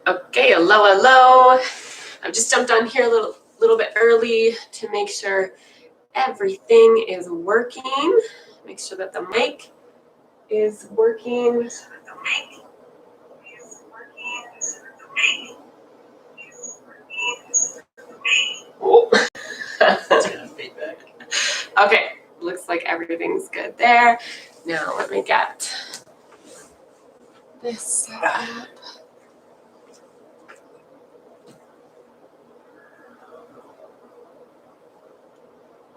Okay, hello. I've just jumped on here a little bit early to make sure everything is working. Make sure that the mic is working. Oh. Okay, looks like everything's good there. Now let me get this set up.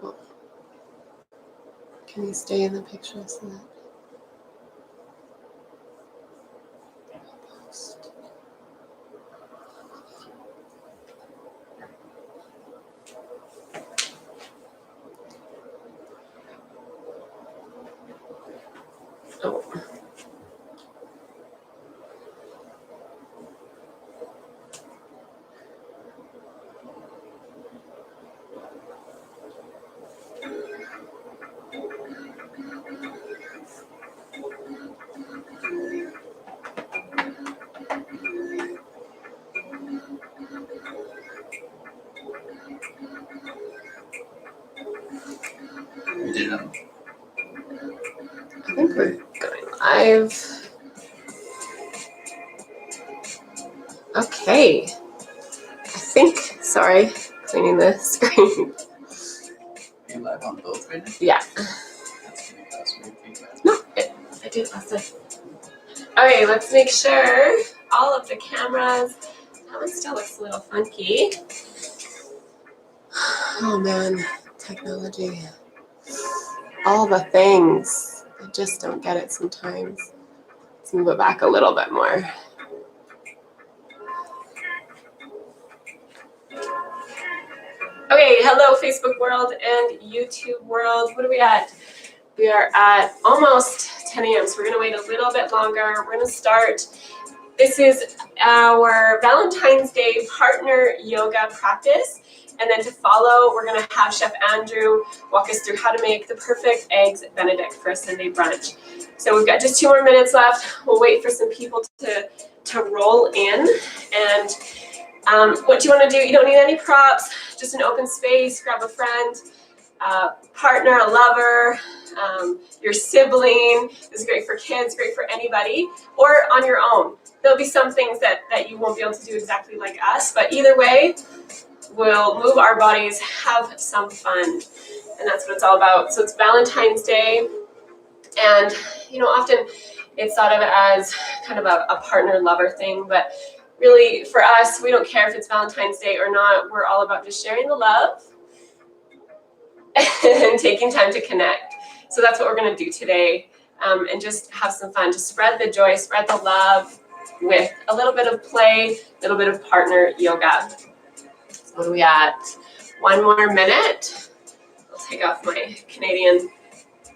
Oh. Can you stay in the picture so that oh. Yeah. I think we're going live. Okay. Sorry, cleaning the screen. Are you live on both right now? Yeah. That's gonna cause weird feedback. No, I did last time. Okay, let's make sure all of the cameras. That one still looks a little funky. Oh man, technology. All the things. I just don't get it sometimes. Let's move it back a little bit more. Okay, hello Facebook world and YouTube world. What are we at? We are at almost 10 a.m. So we're gonna wait a little bit longer. We're gonna start. This is our Valentine's Day partner yoga practice. And then to follow, we're gonna have Chef Andrew walk us through how to make the perfect Eggs Benedict for a Sunday brunch. So we've got just 2 more minutes left. We'll wait for some people to roll in. And what do you want to do? You don't need any props, just an open space. Grab a friend, partner, a lover, your sibling. This is great for kids, great for anybody, or on your own. There'll be some things that you won't be able to do exactly like us, but either way, we'll move our bodies, have some fun, and that's what it's all about. So it's Valentine's Day, and often it's thought of as kind of a partner-lover thing, but really, for us, we don't care if it's Valentine's Day or not. We're all about just sharing the love and taking time to connect. So that's what we're going to do today, and just have some fun. Just spread the joy, spread the love with a little bit of play, a little bit of partner yoga. So what are we at? 1 more minute. I'll take off my Canadian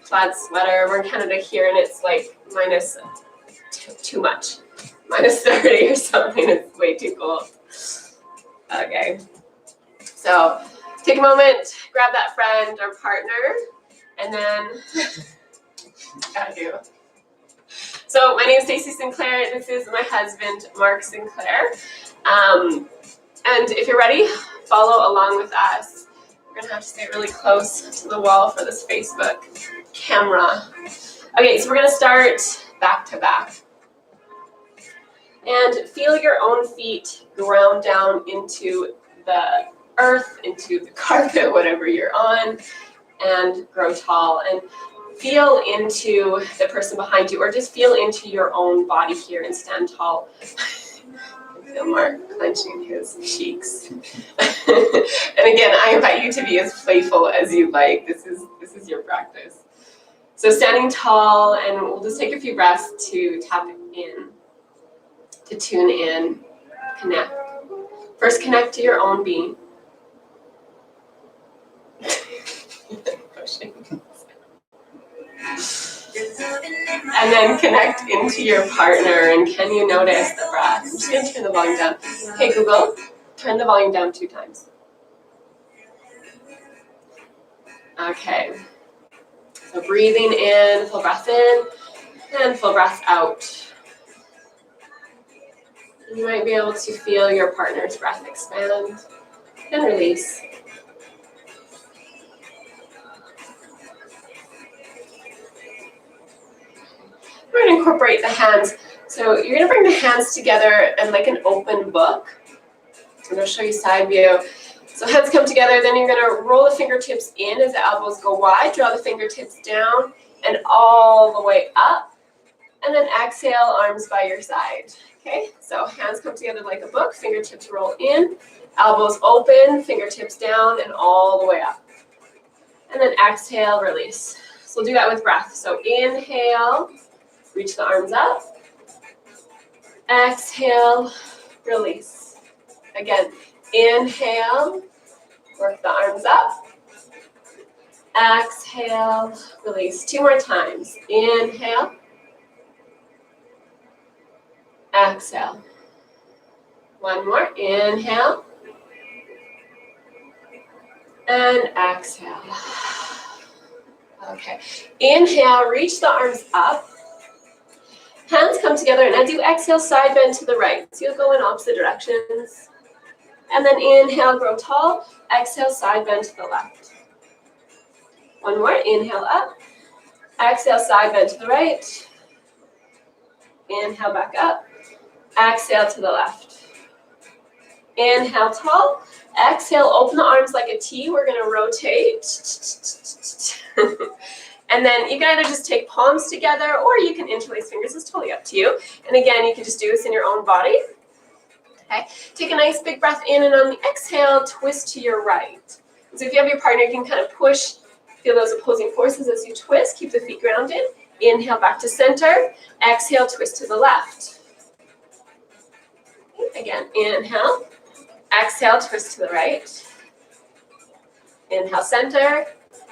plaid sweater. We're in Canada here, and it's like minus too much. Minus 30 or something. It's way too cold. Okay. So take a moment, grab that friend or partner, and then got you. So my name is Stacey Sinclair. This is my husband, Mark Sinclair. And if you're ready, follow along with us. We're gonna have to stay really close to the wall for this Facebook camera. Okay, so we're gonna start back to back. And feel your own feet ground down into the earth, into the carpet, whatever you're on, and grow tall. And feel into the person behind you, or just feel into your own body here and stand tall. I feel Mark clenching his cheeks. And again, I invite you to be as playful as you like. This is your practice. So standing tall, and we'll just take a few breaths to tap in, to tune in, connect. First, connect to your own being. And then connect into your partner, and can you notice the breath? I'm just going to turn the volume down. Hey Google, turn the volume down 2 times. Okay. So breathing in, full breath in, and full breath out. You might be able to feel your partner's breath expand and release. We're going to incorporate the hands. So you're going to bring the hands together and like an open book. I'm going to show you side view. So hands come together, then you're going to roll the fingertips in as the elbows go wide, draw the fingertips down and all the way up, and then exhale, arms by your side. Okay, so hands come together like a book, fingertips roll in, elbows open, fingertips down and all the way up. And then exhale, release. So we'll do that with breath. So inhale, reach the arms up. Exhale, release. Again, inhale, work the arms up. Exhale, release. 2 more times. Inhale. Exhale. 1 more. Inhale. And exhale. Okay. Inhale, reach the arms up. Hands come together, and as you exhale, side bend to the right. So you'll go in opposite directions. And then inhale, grow tall. Exhale, side bend to the left. 1 more. Inhale up. Exhale, side bend to the right. Inhale, back up. Exhale to the left. Inhale, tall. Exhale, open the arms like a T. We're going to rotate. And then you can either just take palms together or you can interlace fingers. It's totally up to you. And again, you can just do this in your own body. Okay. Take a nice big breath in, and on the exhale, twist to your right. So if you have your partner, you can kind of push, feel those opposing forces as you twist. Keep the feet grounded. Inhale, back to center. Exhale, twist to the left. Again, inhale. Exhale, twist to the right. Inhale, center.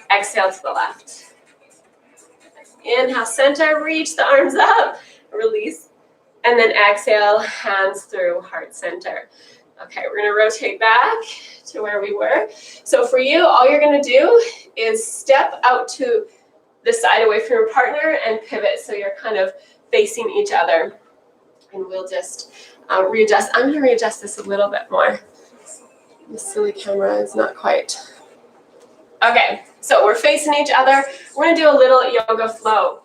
Exhale to the left. Inhale, center, reach the arms up, release, and then exhale, hands through, heart center. Okay, we're gonna rotate back to where we were. So for you, all you're gonna do is step out to the side away from your partner and pivot so you're kind of facing each other. And we'll just readjust. I'm gonna readjust this a little bit more. The silly camera is not quite. Okay, so we're facing each other. We're gonna do a little yoga flow.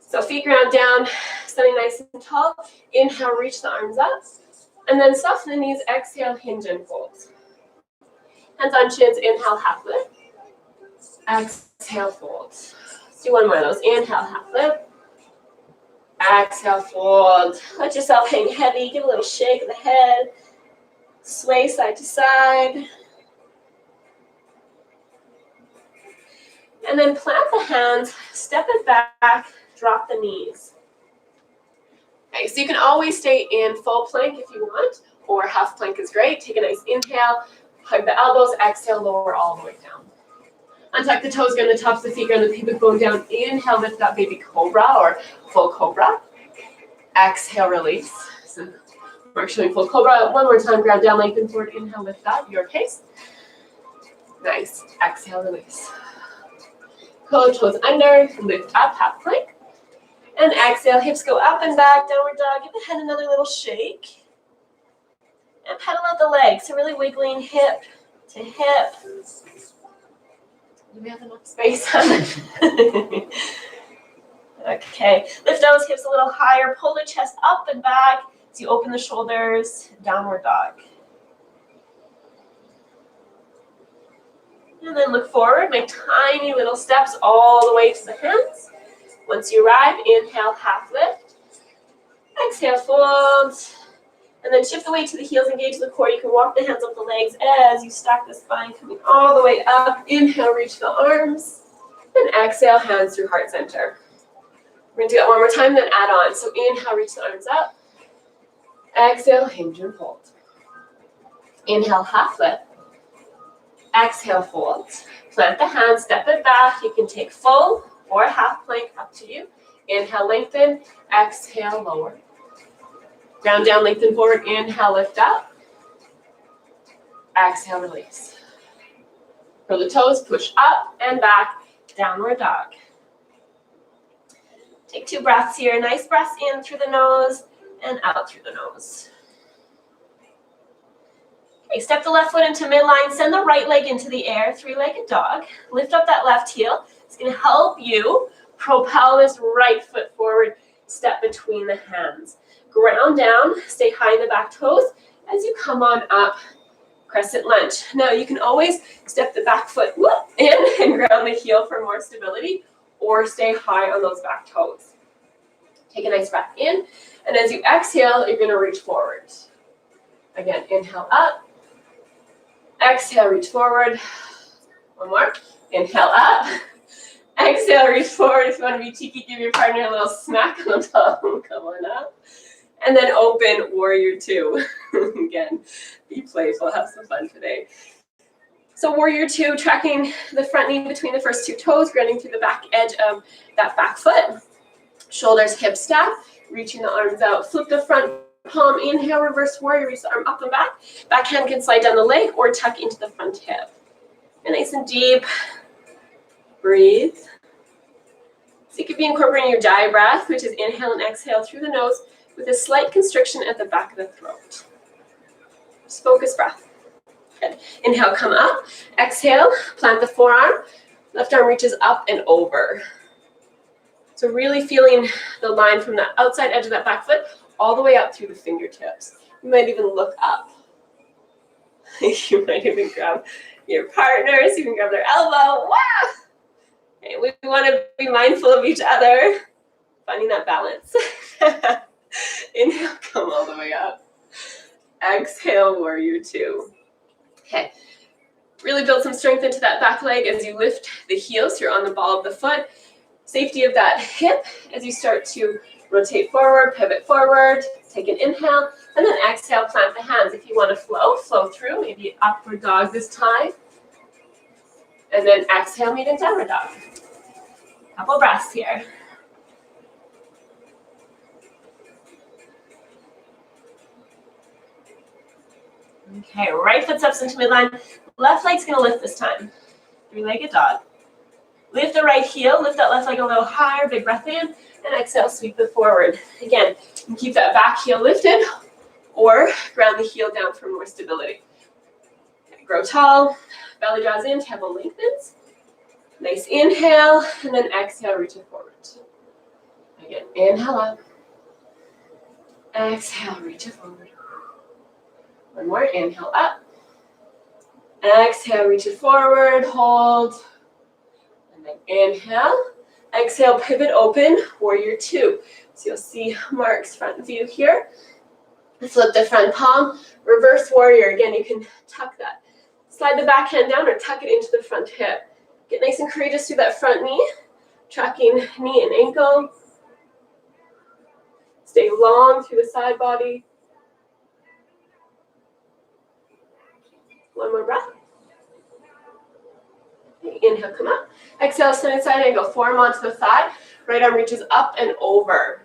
So feet ground down, standing nice and tall. Inhale, reach the arms up. And then soften the knees, exhale, hinge and fold. Hands on shins, inhale, half lift. Exhale, fold. Let's do 1 more of those. Inhale, half lift. Exhale, fold. Let yourself hang heavy, give a little shake of the head. Sway side to side. And then plant the hands, step it back, drop the knees. Okay, so you can always stay in full plank if you want, or half plank is great. Take a nice inhale, hug the elbows, exhale, lower all the way down. Untuck the toes, go to the tops of the feet, ground the pubic bone down. Inhale, lift up baby cobra or full cobra. Exhale, release. So we're showing full cobra. 1 more time, ground down, lengthen forward. Inhale, lift up, your pace. Nice. Exhale, release. Curl toes under, lift up, half plank. And exhale, hips go up and back, downward dog. Give the head another little shake. And pedal out the legs, so really wiggling hip to hip. Do we have enough space? Okay, lift those hips a little higher, pull the chest up and back as you open the shoulders, downward dog. And then look forward, make tiny little steps all the way to the hands. Once you arrive, inhale, half lift. Exhale, fold. And then shift the weight to the heels, engage the core. You can walk the hands up the legs as you stack the spine, coming all the way up. Inhale, reach the arms. And exhale, hands through heart center. We're going to do that 1 more time, then add on. So inhale, reach the arms up. Exhale, hinge and fold. Inhale, half lift. Exhale, fold. Plant the hands, step it back. You can take full or half plank, up to you. Inhale, lengthen. Exhale, lower. Ground down, lengthen forward. Inhale, lift up. Exhale, release. Curl the toes, push up and back. Downward dog. Take 2 breaths here. Nice breaths in through the nose and out through the nose. Okay, step the left foot into midline, send the right leg into the air, three-legged dog. Lift up that left heel. It's gonna help you propel this right foot forward, step between the hands. Ground down, stay high in the back toes. As you come on up, crescent lunge. Now you can always step the back foot in and ground the heel for more stability, or stay high on those back toes. Take a nice breath in, and as you exhale, you're gonna reach forward. Again, inhale up. Exhale, reach forward. One more. Inhale up. Exhale, reach forward. If you want to be cheeky, give your partner a little smack on the tongue. Come on up. And then open warrior two. Again, be playful, have some fun today. So warrior two, tracking the front knee between the first two toes, grounding through the back edge of that back foot. Shoulders hip stack, reaching the arms out. Flip the front palm, inhale, reverse warrior, reach the arm up and back. Back hand can slide down the leg or tuck into the front hip. And nice and deep. Breathe. So you could be incorporating your jai breath, which is inhale and exhale through the nose with a slight constriction at the back of the throat. Just focus breath. Good. Inhale, come up. Exhale, plant the forearm. Left arm reaches up and over. So really feeling the line from the outside edge of that back foot all the way up through the fingertips. You might even look up. You might even grab your partners. You can grab their elbow. Wow! Okay, we want to be mindful of each other. Finding that balance. Inhale, come all the way up. Exhale, warrior two. Okay. Really build some strength into that back leg as you lift the heels. You're on the ball of the foot. Safety of that hip as you start to rotate forward, pivot forward. Take an inhale, and then exhale, plant the hands. If you want to flow through, maybe upward dog this time. And then exhale, meet in downward dog. Couple breaths here. Okay, right foot steps into midline. Left leg's gonna lift this time. Three-legged dog. Lift the right heel, lift that left leg a little higher, big breath in, and exhale, sweep it forward. Again, you can keep that back heel lifted, or ground the heel down for more stability. Okay, grow tall, belly draws in, temple lengthens. Nice inhale, and then exhale, reach it forward. Again, inhale up. Exhale, reach it forward. One more, inhale up. Exhale, reach it forward, hold. And then inhale. Exhale, pivot open, warrior two. So you'll see Mark's front view here. Flip the front palm, reverse warrior. Again, you can tuck that. Slide the back hand down or tuck it into the front hip. Get nice and courageous through that front knee, tracking knee and ankle. Stay long through the side body. One more breath. Inhale, come up. Exhale, side side angle, forearm onto the thigh. Right arm reaches up and over.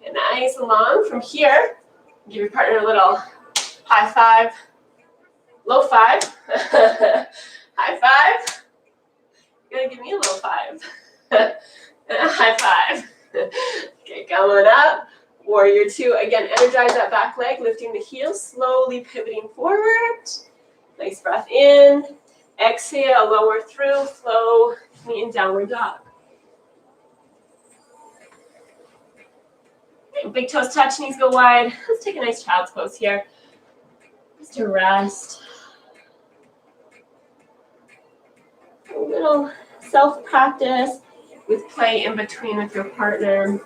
And nice and long. From here, give your partner a little high five, low five, high five. You gotta give me a low five. And a high five. Okay, coming up. Warrior two. Again, energize that back leg, lifting the heels, slowly pivoting forward. Nice breath in. Exhale, lower through, flow, knee in downward dog. Okay, big toes touch, knees go wide. Let's take a nice child's pose here. Just to rest. A little self-practice with play in between with your partner.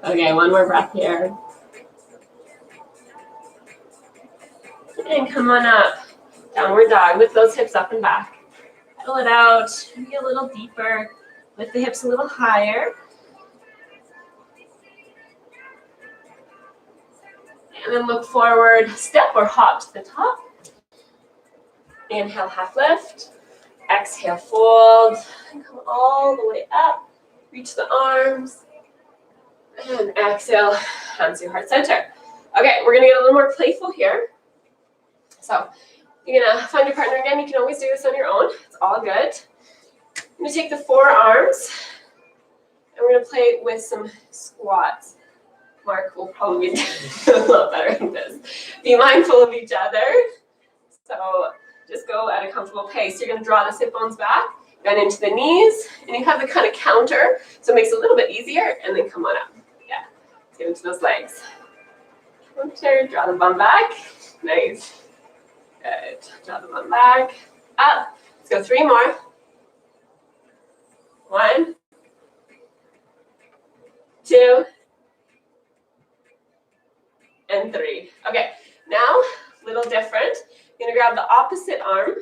Okay, one more breath here. And come on up. Downward dog. Lift those hips up and back. Pedal it out. Maybe a little deeper. Lift the hips a little higher. And then look forward. Step or hop to the top. Inhale, half lift. Exhale, fold. And come all the way up. Reach the arms. And exhale, hands to heart center. Okay, we're going to get a little more playful here. So you're going to find your partner again. You can always do this on your own. It's all good. I'm going to take the forearms And we're gonna play with some squats. Mark will probably be a lot better at this. Be mindful of each other. So just go at a comfortable pace. You're gonna draw the sit bones back, bend into the knees, and you have the kind of counter, so it makes it a little bit easier, and then come on up. Yeah, get into those legs. Counter, draw the bum back. Nice. Good. Draw the bum back. Up. Let's go 3 more. 1, 2, and 3. Okay, now, a little different. You're gonna grab the opposite arm.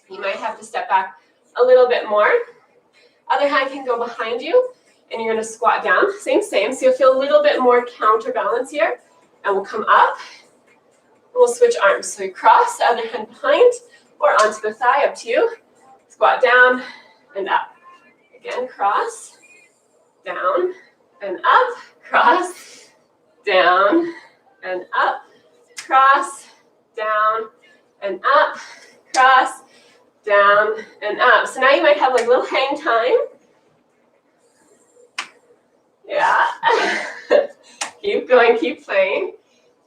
You might have to step back a little bit more. Other hand can go behind you, and you're gonna squat down. Same, so you'll feel a little bit more counterbalance here. And we'll come up, and we'll switch arms. So you cross, other hand behind, or onto the thigh, up to you. Squat down, and up. Again, cross, down, and up, cross, down, and up, cross, down, and up, cross, down, and up. So now you might have like a little hang time. Yeah. Keep going, keep playing.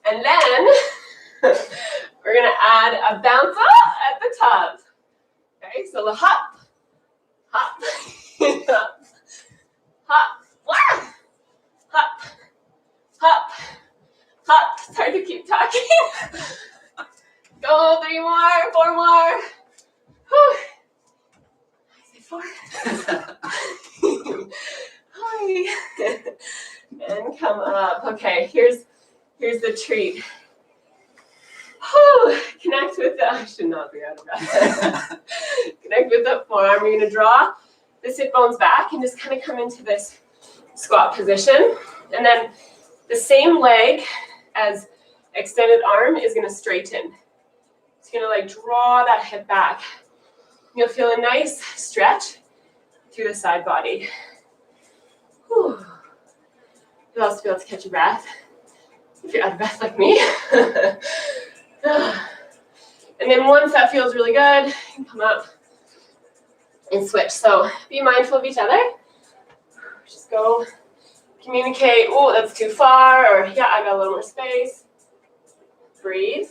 And then we're gonna add a bounce up at the top. Okay, so the hop, hop, hop, hop, wah! Hop, hop, hop. It's hard to keep talking. Go, 3 more, 4 more. Whew. I say 4. Hi. And come up. Okay, here's the treat. Whew. Connect with the, I should not be out of breath. Connect with the forearm. You're gonna draw the sit bones back and just kind of come into this squat position. And then the same leg as extended arm is gonna straighten. It's gonna like draw that hip back. You'll feel a nice stretch through the side body. Whew. You'll also be able to catch your breath if you're out of breath like me. And then once that feels really good, you can come up and switch. So be mindful of each other. Just go communicate. Oh, that's too far, or yeah, I got a little more space. Breathe.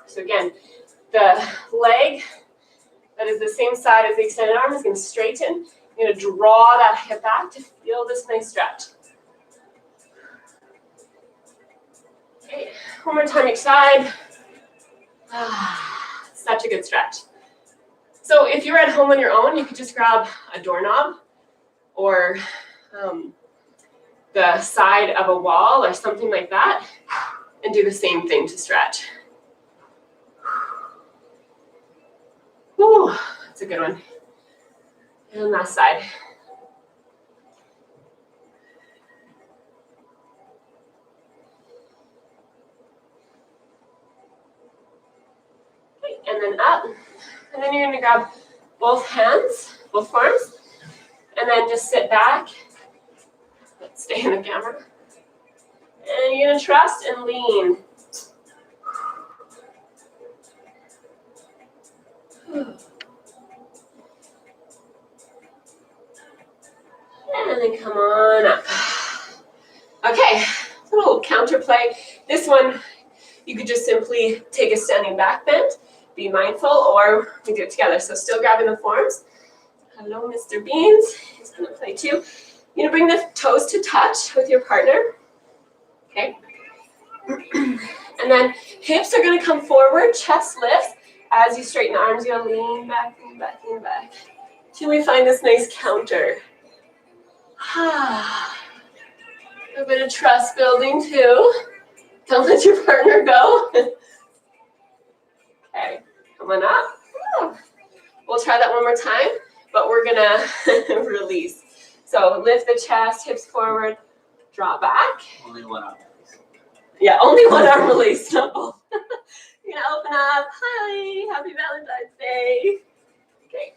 So again, the leg that is the same side as the extended arm is going to straighten. You're going to draw that hip back to feel this nice stretch. Okay, one more time each side. Such a good stretch. So if you're at home on your own, you could just grab a doorknob or the side of a wall or something like that and do the same thing to stretch. Whew, that's a good one. And last side. Okay, and then up. And then you're going to grab both hands, both forearms, and then just sit back. Let's stay in the camera. And you're going to trust and lean. And then come on up. Okay, a little counter play. This one, you could just simply take a standing back bend, be mindful, or we do it together. So still grabbing the forearms. Hello, Mr. Beans. He's gonna play too. You're gonna bring the toes to touch with your partner. Okay. And then hips are gonna come forward, chest lifts. As you straighten the arms, you're gonna lean back, lean back, lean back. Till we find this nice counter. A bit of trust building too. Don't let your partner go. Okay, come on up. We'll try that one more time, but we're gonna release. So lift the chest, hips forward, draw back. Only one arm. Yeah, only one arm release, not both. You're gonna open up. Hi, happy Valentine's Day. Okay.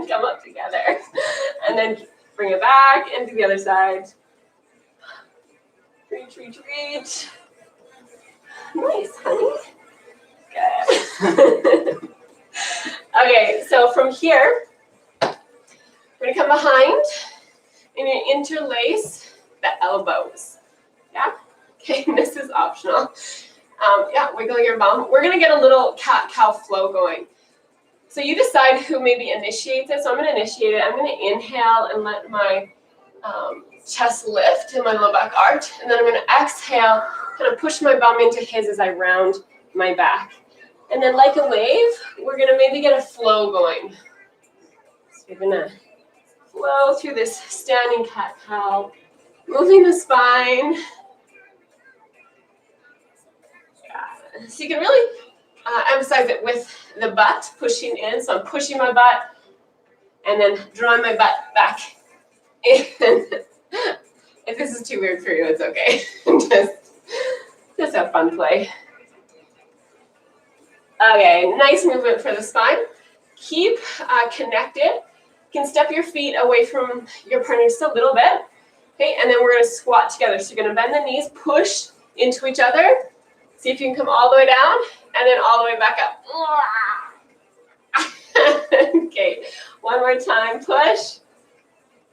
Come up together. And then bring it back into the other side. Reach, reach, reach. Nice, honey. Good. Okay, so from here, We're gonna come behind and you interlace the elbows. Yeah? Okay, this is optional. Yeah, wiggle your bum. We're gonna get a little cat-cow flow going. So you decide who maybe initiates it. So I'm gonna initiate it. I'm gonna inhale and let my chest lift and my low back arch. And then I'm gonna exhale, kind of push my bum into his as I round my back. And then like a wave, we're gonna maybe get a flow going. So you're gonna flow through this standing cat-cow, moving the spine. Yeah. So you can really emphasize it with the butt, pushing in. So I'm pushing my butt and then drawing my butt back in. If this is too weird for you, it's okay. just have fun play. Okay, nice movement for the spine. Keep connected. You can step your feet away from your partner just a little bit. Okay, and then we're going to squat together. So you're going to bend the knees, push into each other. See if you can come all the way down and then all the way back up. Okay, one more time. Push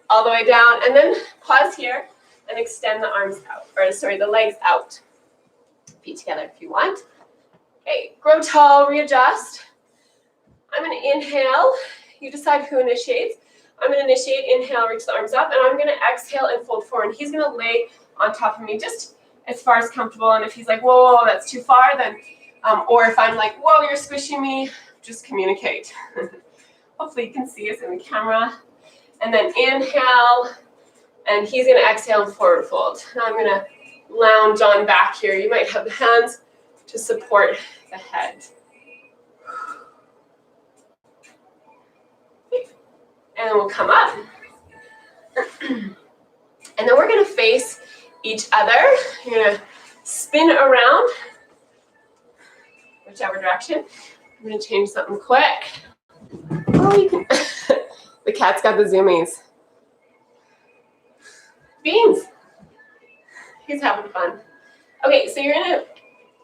all the way down and then pause here and extend the arms out, or sorry, the legs out. Feet together if you want. Okay, grow tall, readjust. I'm going to inhale. You decide who initiates. I'm going to initiate, inhale, reach the arms up, and I'm going to exhale and fold forward. And he's going to lay on top of me just as far as comfortable. And if he's like, whoa, that's too far, then, or if I'm like, whoa, you're squishing me, just communicate. Hopefully you can see us in the camera. And then inhale, and he's going to exhale and forward fold. Now I'm going to lounge on back here. You might have the hands to support the head. And then we'll come up. And then we're going to face each other. You're going to spin around, whichever direction. I'm going to change something quick. Oh, you can. The cat's got the zoomies. Beans. He's having fun. Okay, so you're going to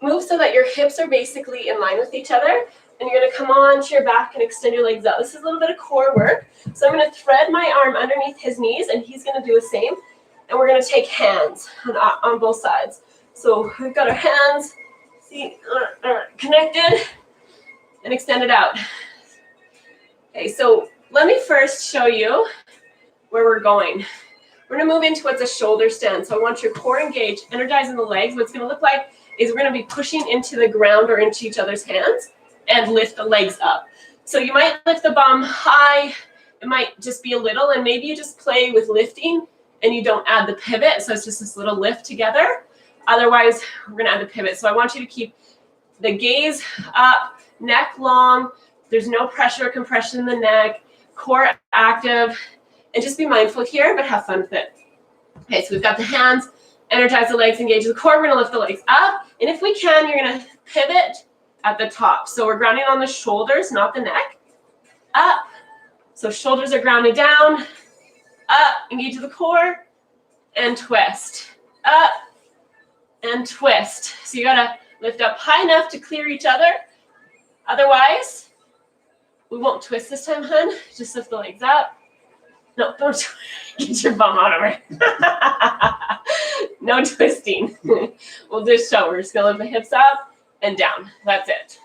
move so that your hips are basically in line with each other. And you're going to come on to your back and extend your legs out. This is a little bit of core work. So I'm going to thread my arm underneath his knees, and he's going to do the same. And we're going to take hands on both sides. So we've got our hands connected and extended out. Okay, so let me first show you where we're going. We're going to move into what's a shoulder stand. So I want your core engaged, energizing the legs. What's going to look like is we're going to be pushing into the ground or into each other's hands and lift the legs up. So you might lift the bum high. It might just be a little, and maybe you just play with lifting and you don't add the pivot. So it's just this little lift together. Otherwise, we're going to add the pivot. So I want you to keep the gaze up, neck long. There's no pressure or compression in the neck, core active, and just be mindful here, but have fun with it. Okay, so we've got the hands, energize the legs, engage the core. We're going to lift the legs up. And if we can, you're going to pivot at the top. So we're grounding on the shoulders, not the neck. Up. So shoulders are grounded down. Up. Engage the core. And twist. Up. And twist. So you got to lift up high enough to clear each other. Otherwise, we won't twist this time, hun. Just lift the legs up. No, don't get your bum out of it. No twisting. We'll just show. We're just going to lift the hips up and down. That's it.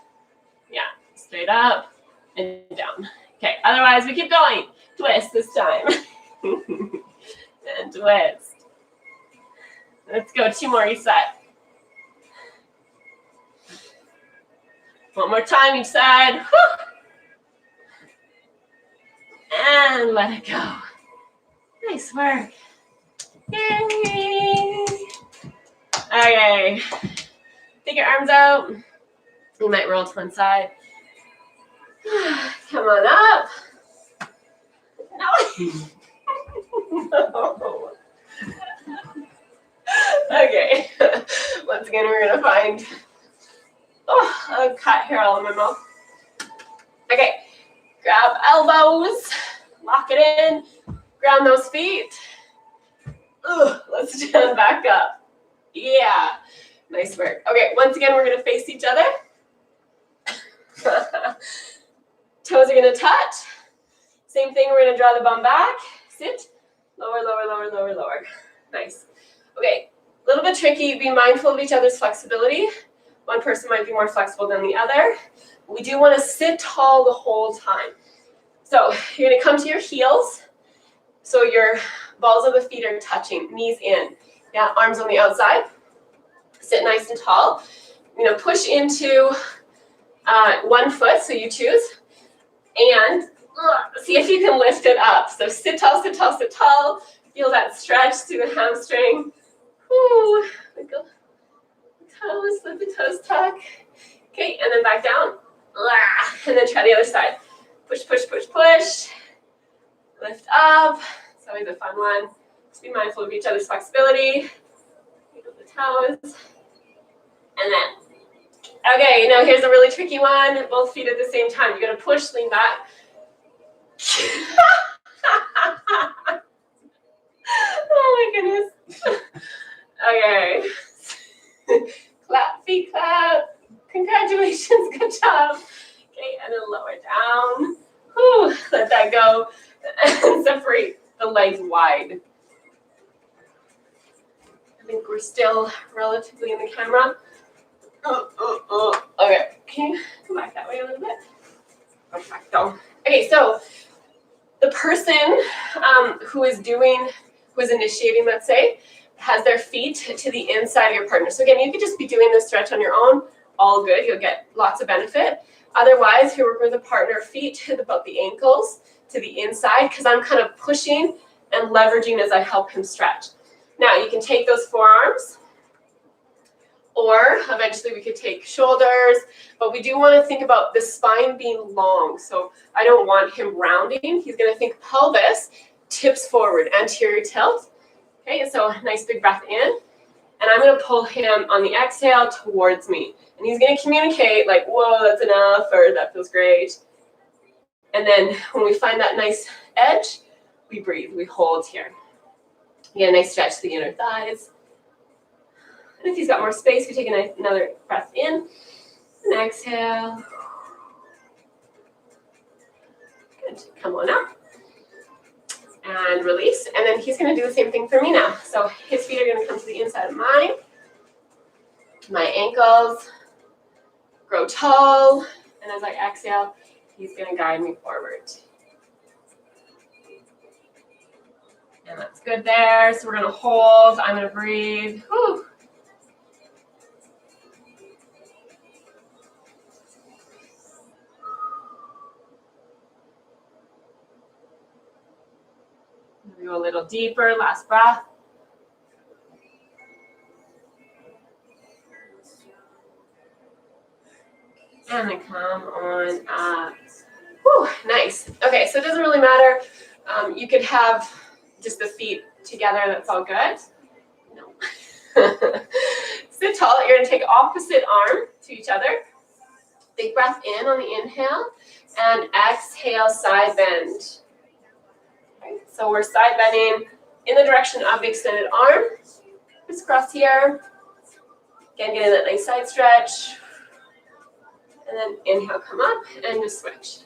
Yeah, straight up and down. Okay, otherwise we keep going. Twist this time. And twist. Let's go, 2 more each side. One more time each side. Whew. And let it go. Nice work. Yay. Okay. Take your arms out. You might roll to one side. Come on up. No. No. Okay. Once again, we're going to find a cat hair all in my mouth. Okay. Grab elbows. Lock it in. Ground those feet. Let's stand back up. Yeah. Nice work. Okay, once again, we're going to face each other. Toes are going to touch. Same thing, we're gonna draw the bum back, sit, lower, lower, lower, lower, lower. Nice. Okay, a little bit tricky, be mindful of each other's flexibility. One person might be more flexible than the other. We do wanna sit tall the whole time. So you're gonna come to your heels, so your balls of the feet are touching, knees in. Yeah, arms on the outside. Sit nice and tall. You know, push into one foot, so you choose, and see if you can lift it up. So sit tall, sit tall, sit tall. Feel that stretch through the hamstring. Whoo, wiggle the toes, let the toes tuck. Okay, and then back down. And then try the other side. Push, push, push, push. Lift up. It's always a fun one. Just be mindful of each other's flexibility. Wiggle the toes. And then, okay, now here's a really tricky one. Both feet at the same time. You're gonna push, lean back. Oh my goodness. Okay. Clap, feet clap. Congratulations, good job. Okay, and then lower down. Whew, let that go. And separate the legs wide. I think we're still relatively in the camera. Okay, can you come back that way a little bit? Perfecto. Okay, so the person who is initiating, let's say, has their feet to the inside of your partner. So again, you could just be doing this stretch on your own, all good, you'll get lots of benefit. Otherwise, if you work with a partner, feet to about the ankles, to the inside, because I'm kind of pushing and leveraging as I help him stretch. Now, you can take those forearms, or eventually we could take shoulders, but we do want to think about the spine being long. So I don't want him rounding. He's going to think pelvis tips forward, anterior tilt. Okay, so nice big breath in. And I'm going to pull him on the exhale towards me. And he's going to communicate like, whoa, that's enough, or that feels great. And then when we find that nice edge, we breathe, we hold here. Again, nice stretch to the inner thighs. And if he's got more space, we take another breath in and exhale. Good, come on up. And release, and then he's going to do the same thing for me now. So his feet are going to come to the inside of mine. My ankles grow tall, and as I exhale, he's going to guide me forward. And that's good there. So we're going to hold. I'm going to breathe. Whew. Go a little deeper, last breath. And then come on up. Whew, nice. Okay, so it doesn't really matter. You could have just the feet together, that's all good. No. Sit tall, you're gonna take opposite arm to each other. Big breath in on the inhale, and exhale, side bend. Okay, so we're side bending in the direction of the extended arm. Crisscross here. Again, getting that nice side stretch. And then inhale, come up, and just switch.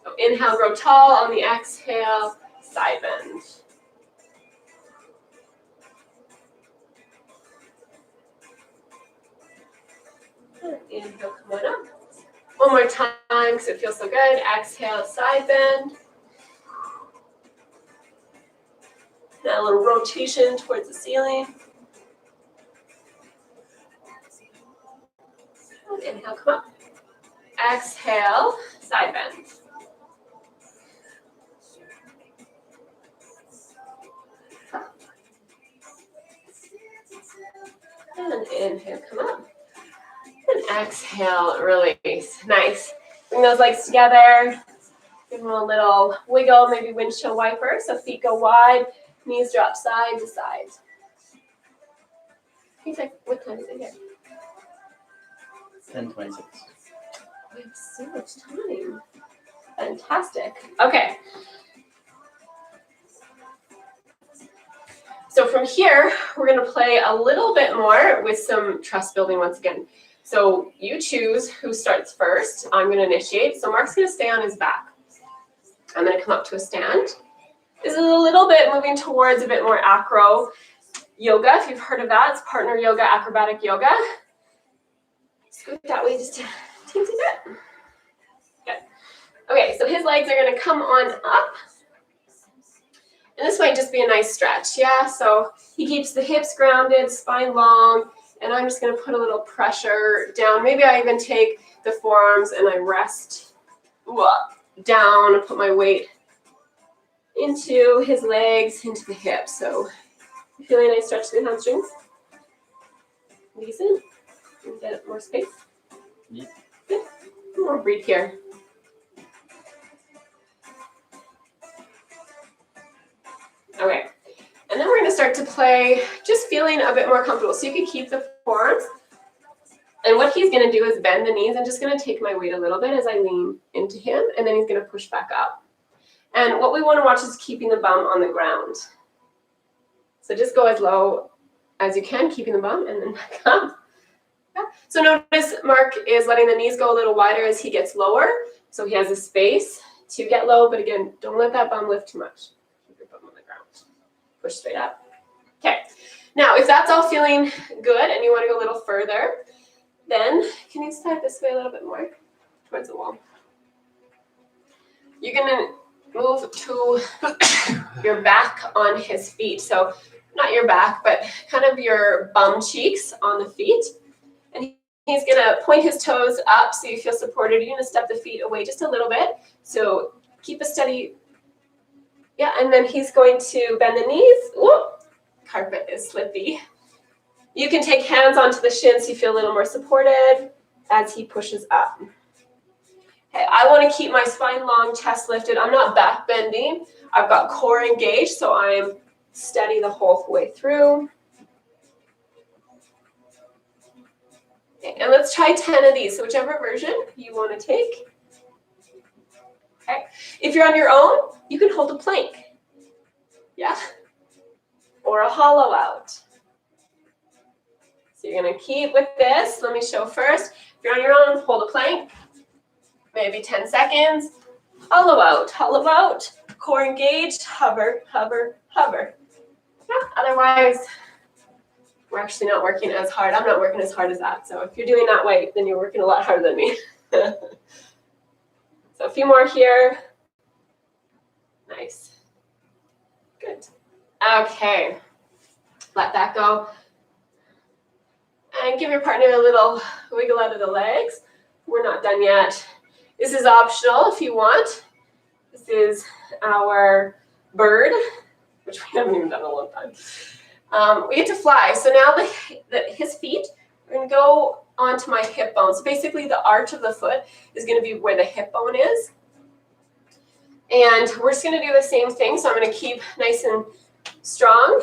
So inhale, grow tall. On the exhale, side bend. And inhale, come on up. One more time, because it feels so good. Exhale, side bend. Now a little rotation towards the ceiling. And inhale, come up. Exhale, side bend. And inhale, come up. And exhale, release. Nice. Bring those legs together. Give them a little wiggle, maybe windshield wiper. So feet go wide, knees drop side to side. He's like, what time is it here? 10:26. We have so much time. Fantastic. Okay. So from here, we're going to play a little bit more with some trust building once again. So you choose who starts first. I'm going to initiate. So Mark's going to stay on his back. I'm going to come up to a stand. This is a little bit moving towards a bit more acro yoga. If you've heard of that, it's partner yoga, acrobatic yoga. Scoot that way just a teensy bit. Good. Okay, so his legs are going to come on up. And this might just be a nice stretch, yeah? So he keeps the hips grounded, spine long, and I'm just going to put a little pressure down. Maybe I even take the forearms and I rest down and put my weight into his legs, into the hips. So feeling a nice stretch to the hamstrings? Decent? Get more space? Yeah. Good. More breathe here. Okay. And then we're going to start to play, just feeling a bit more comfortable. So you can keep the forearms. And what he's going to do is bend the knees. I'm just going to take my weight a little bit as I lean into him, and then he's going to push back up. And what we want to watch is keeping the bum on the ground. So just go as low as you can, keeping the bum, and then back up. Yeah. So notice Mark is letting the knees go a little wider as he gets lower. So he has a space to get low, but again, don't let that bum lift too much. Keep your bum on the ground. Push straight up. Okay. Now, if that's all feeling good and you want to go a little further, then can you step this way a little bit more towards the wall? You're going to move to your back on his feet. So not your back, but kind of your bum cheeks on the feet. And he's going to point his toes up so you feel supported. You're going to step the feet away just a little bit. So keep a steady, yeah, and then he's going to bend the knees. Ooh, carpet is slippy. You can take hands onto the shins so you feel a little more supported as he pushes up. Okay, I want to keep my spine long, chest lifted. I'm not back bending. I've got core engaged, so I'm steady the whole way through. Okay, and let's try 10 of these, so whichever version you want to take. Okay. If you're on your own, you can hold a plank. Yeah. Or a hollow out. So you're going to keep with this. Let me show first. If you're on your own, hold a plank. Maybe 10 seconds. Hollow out, core engaged, hover, hover, hover. Yeah, otherwise, we're actually not working as hard. I'm not working as hard as that. So if you're doing that way, then you're working a lot harder than me. So a few more here. Nice. Good. Okay. Let that go. And give your partner a little wiggle out of the legs. We're not done yet. This is optional if you want. This is our bird, which we haven't even done in a long time. We get to fly. So now his feet are going to go onto my hip bone. So basically the arch of the foot is going to be where the hip bone is. And we're just going to do the same thing. So I'm going to keep nice and strong.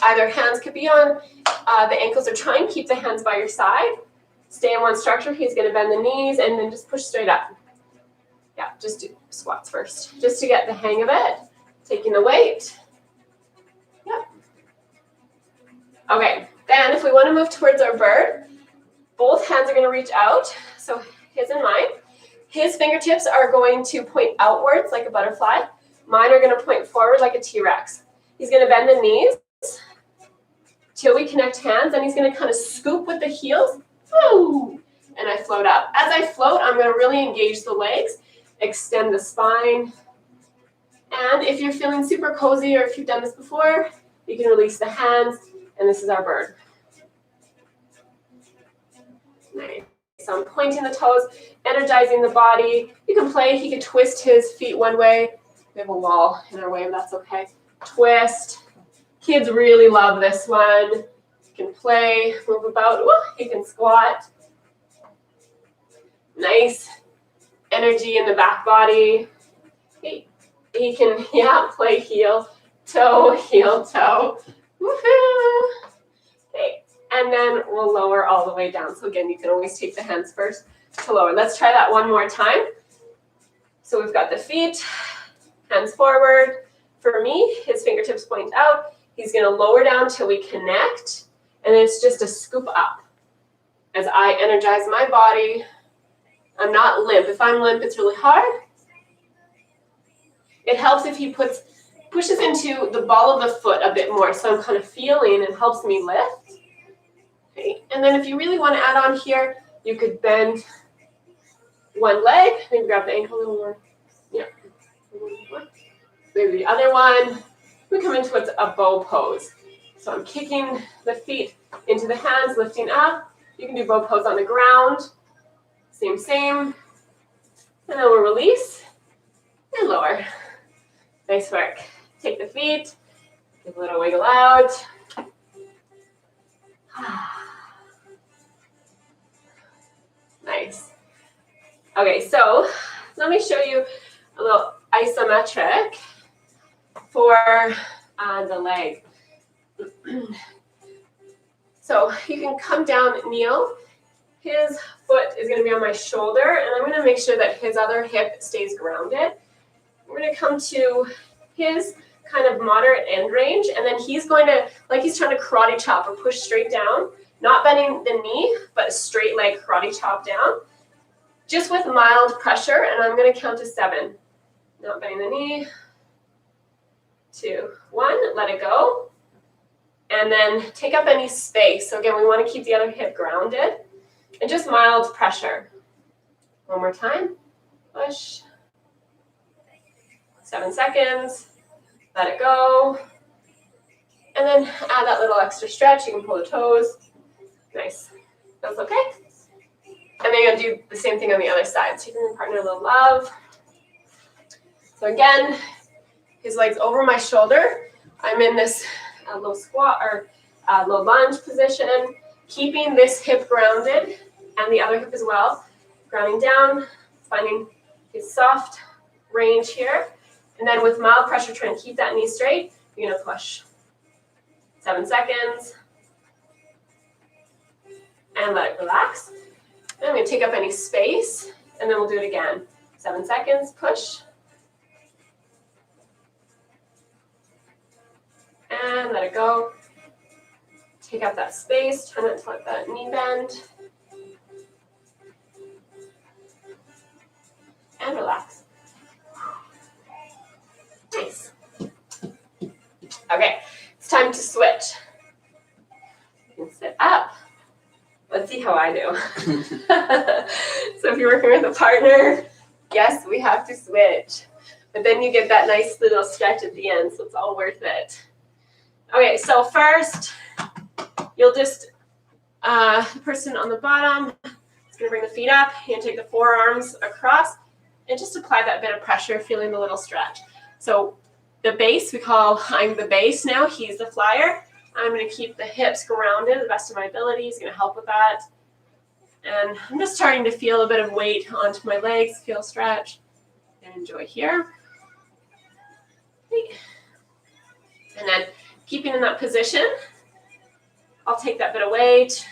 Either hands could be on the ankles, or try and keep the hands by your side. Stay in one structure. He's going to bend the knees and then just push straight up. Yeah, just do squats first, just to get the hang of it. Taking the weight. Yep. Okay, then if we want to move towards our bird, both hands are going to reach out. So his and mine. His fingertips are going to point outwards like a butterfly. Mine are going to point forward like a T-Rex. He's going to bend the knees till we connect hands, and he's going to kind of scoop with the heels. Woo! And I float up. As I float, I'm going to really engage the legs, extend the spine. And if you're feeling super cozy, or if you've done this before, you can release the hands, and this is our bird. Nice. So I'm pointing the toes, energizing the body. You can play. He can twist his feet one way. We have a wall in our way, but that's okay. Twist. Kids really love this one. You can play, move about. Ooh, you can squat. Nice energy in the back body. He can, yeah, play heel, toe. Woohoo! Okay, and then we'll lower all the way down. So again, you can always take the hands first to lower. Let's try that one more time. So we've got the feet, hands forward. For me, his fingertips point out. He's going to lower down till we connect, and it's just a scoop up. As I energize my body, I'm not limp. If I'm limp, it's really hard. It helps if he pushes into the ball of the foot a bit more, so I'm kind of feeling and helps me lift. Okay. And then if you really want to add on here, you could bend one leg, maybe grab the ankle a little more. Yeah. Maybe the other one. We come into what's a bow pose. So I'm kicking the feet into the hands, lifting up. You can do bow pose on the ground. Same. And then we'll release and lower. Nice work. Take the feet, give a little wiggle out. Nice. Okay, so let me show you a little isometric for the leg. So you can come down, kneel. His foot is going to be on my shoulder, and I'm going to make sure that his other hip stays grounded. We're going to come to his kind of moderate end range, and then he's going to, like he's trying to karate chop or push straight down, not bending the knee, but a straight leg karate chop down, just with mild pressure, and I'm going to count to 7. Not bending the knee. 2, 1, let it go. And then take up any space. So again, we want to keep the other hip grounded, and just mild pressure. One more time. Push. 7 seconds. Let it go. And then add that little extra stretch. You can pull the toes. Nice. That's okay. And then you're going to do the same thing on the other side. So you can give your partner a little love. So again, his legs over my shoulder. I'm in this low squat or low lunge position, keeping this hip grounded and the other hip as well. Grounding down, finding his soft range here. And then with mild pressure, try and keep that knee straight. You're going to push. 7 seconds. And let it relax. And I'm going to take up any space, and then we'll do it again. 7 seconds, push. And let it go. Take out that space, try not to let that knee bend. And relax. Nice. Okay, it's time to switch. You can sit up. Let's see how I do. So if you're working with a partner, yes, we have to switch. But then you get that nice little stretch at the end, so it's all worth it. Okay, so first, you'll just, the person on the bottom is going to bring the feet up. You're going to take the forearms across and just apply that bit of pressure, feeling the little stretch. So the base, we call, I'm the base now, he's the flyer. I'm going to keep the hips grounded to the best of my ability. He's going to help with that. And I'm just starting to feel a bit of weight onto my legs, feel stretch, and enjoy here. And then keeping in that position, I'll take that bit of weight.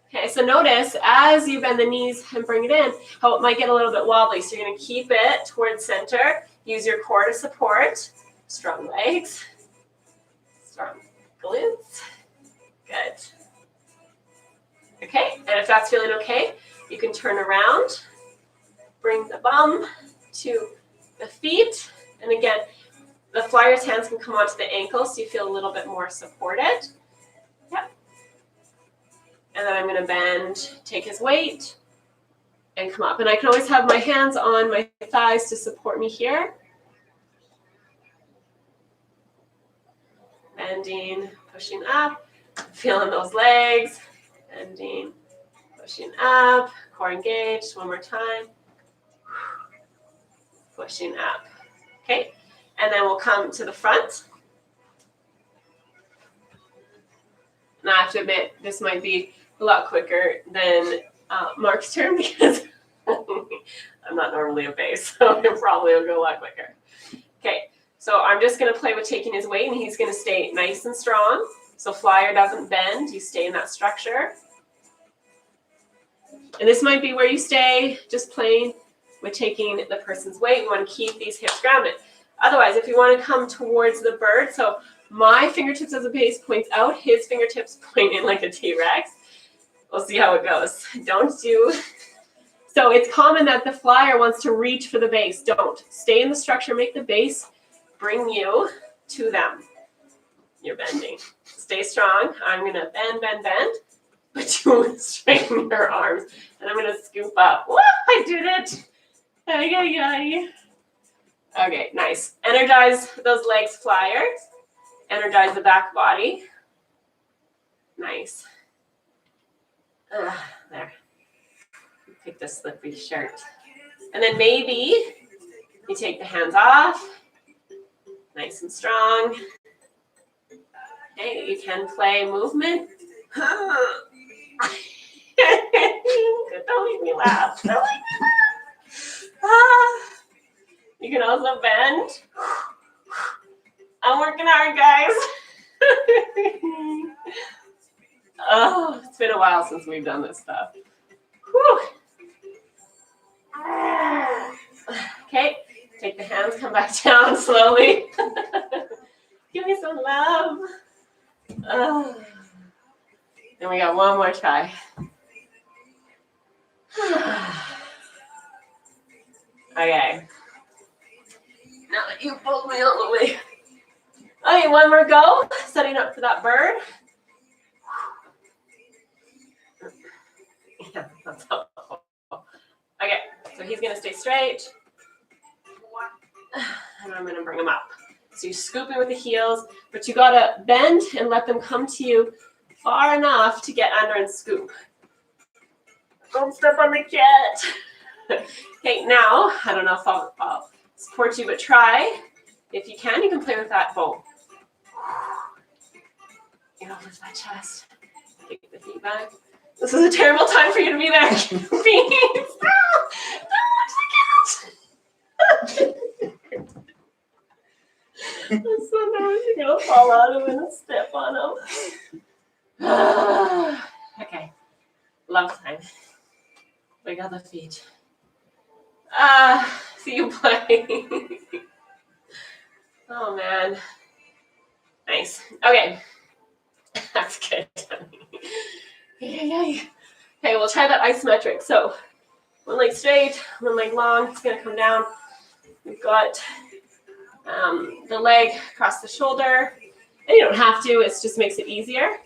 Okay, so notice as you bend the knees and bring it in, how it might get a little bit wobbly. So you're going to keep it towards center. Use your core to support. Strong legs. Strong glutes. Good. Okay, and if that's feeling okay, you can turn around. Bring the bum to the feet. And again, the flyer's hands can come onto the ankles so you feel a little bit more supported. Yep. And then I'm going to bend, take his weight, and come up. And I can always have my hands on my thighs to support me here. Bending, pushing up, feeling those legs. Bending, pushing up, core engaged. One more time. Pushing up. Okay. And then we'll come to the front. And I have to admit, this might be a lot quicker than Mark's turn because I'm not normally a base, so it probably will go a lot quicker. Okay, so I'm just going to play with taking his weight, and he's going to stay nice and strong. So flyer doesn't bend. You stay in that structure. And this might be where you stay, just playing with taking the person's weight. We want to keep these hips grounded. Otherwise, if you want to come towards the bird, so my fingertips as a base points out, his fingertips point in like a T-Rex. We'll see how it goes. Don't do So it's common that the flyer wants to reach for the base. Don't. Stay in the structure, make the base bring you to them. You're bending. Stay strong. I'm going to bend, bend, bend. But you want to straighten your arms. And I'm going to scoop up. Woo, I did it. Ay, ay, ay. Okay, nice. Energize those legs, flyers. Energize the back body. Nice. There. Pick the slippery shirt. And then maybe you take the hands off. Nice and strong. Okay, you can play movement. Don't make me laugh. Don't make me laugh. You can also bend. I'm working hard, guys. Oh, it's been a while since we've done this stuff. Whew. Okay, take the hands, come back down slowly. Give me some love. And we got one more try. Okay. Now that you pulled me all the way. Okay, one more go. Setting up for that bird. Yeah, that's helpful. Okay, so he's going to stay straight. And I'm going to bring him up. So you're scooping with the heels, but you got to bend and let them come to you far enough to get under and scoop. Don't step on the cat. Okay, now, I don't know if I'll support you, but try. If you can play with that bow. You know, lift that chest. Take the feet back. This is a terrible time for you to be there. Please. Don't watch the cat. I'm so nervous you're going to fall out of him and step on him. Okay. Love time. Wiggle the feet. See you play. Oh, man. Nice. Okay. That's good. Okay, we'll try that isometric. So one leg straight, one leg long. It's going to come down. We've got the leg across the shoulder. And you don't have to. It just makes it easier.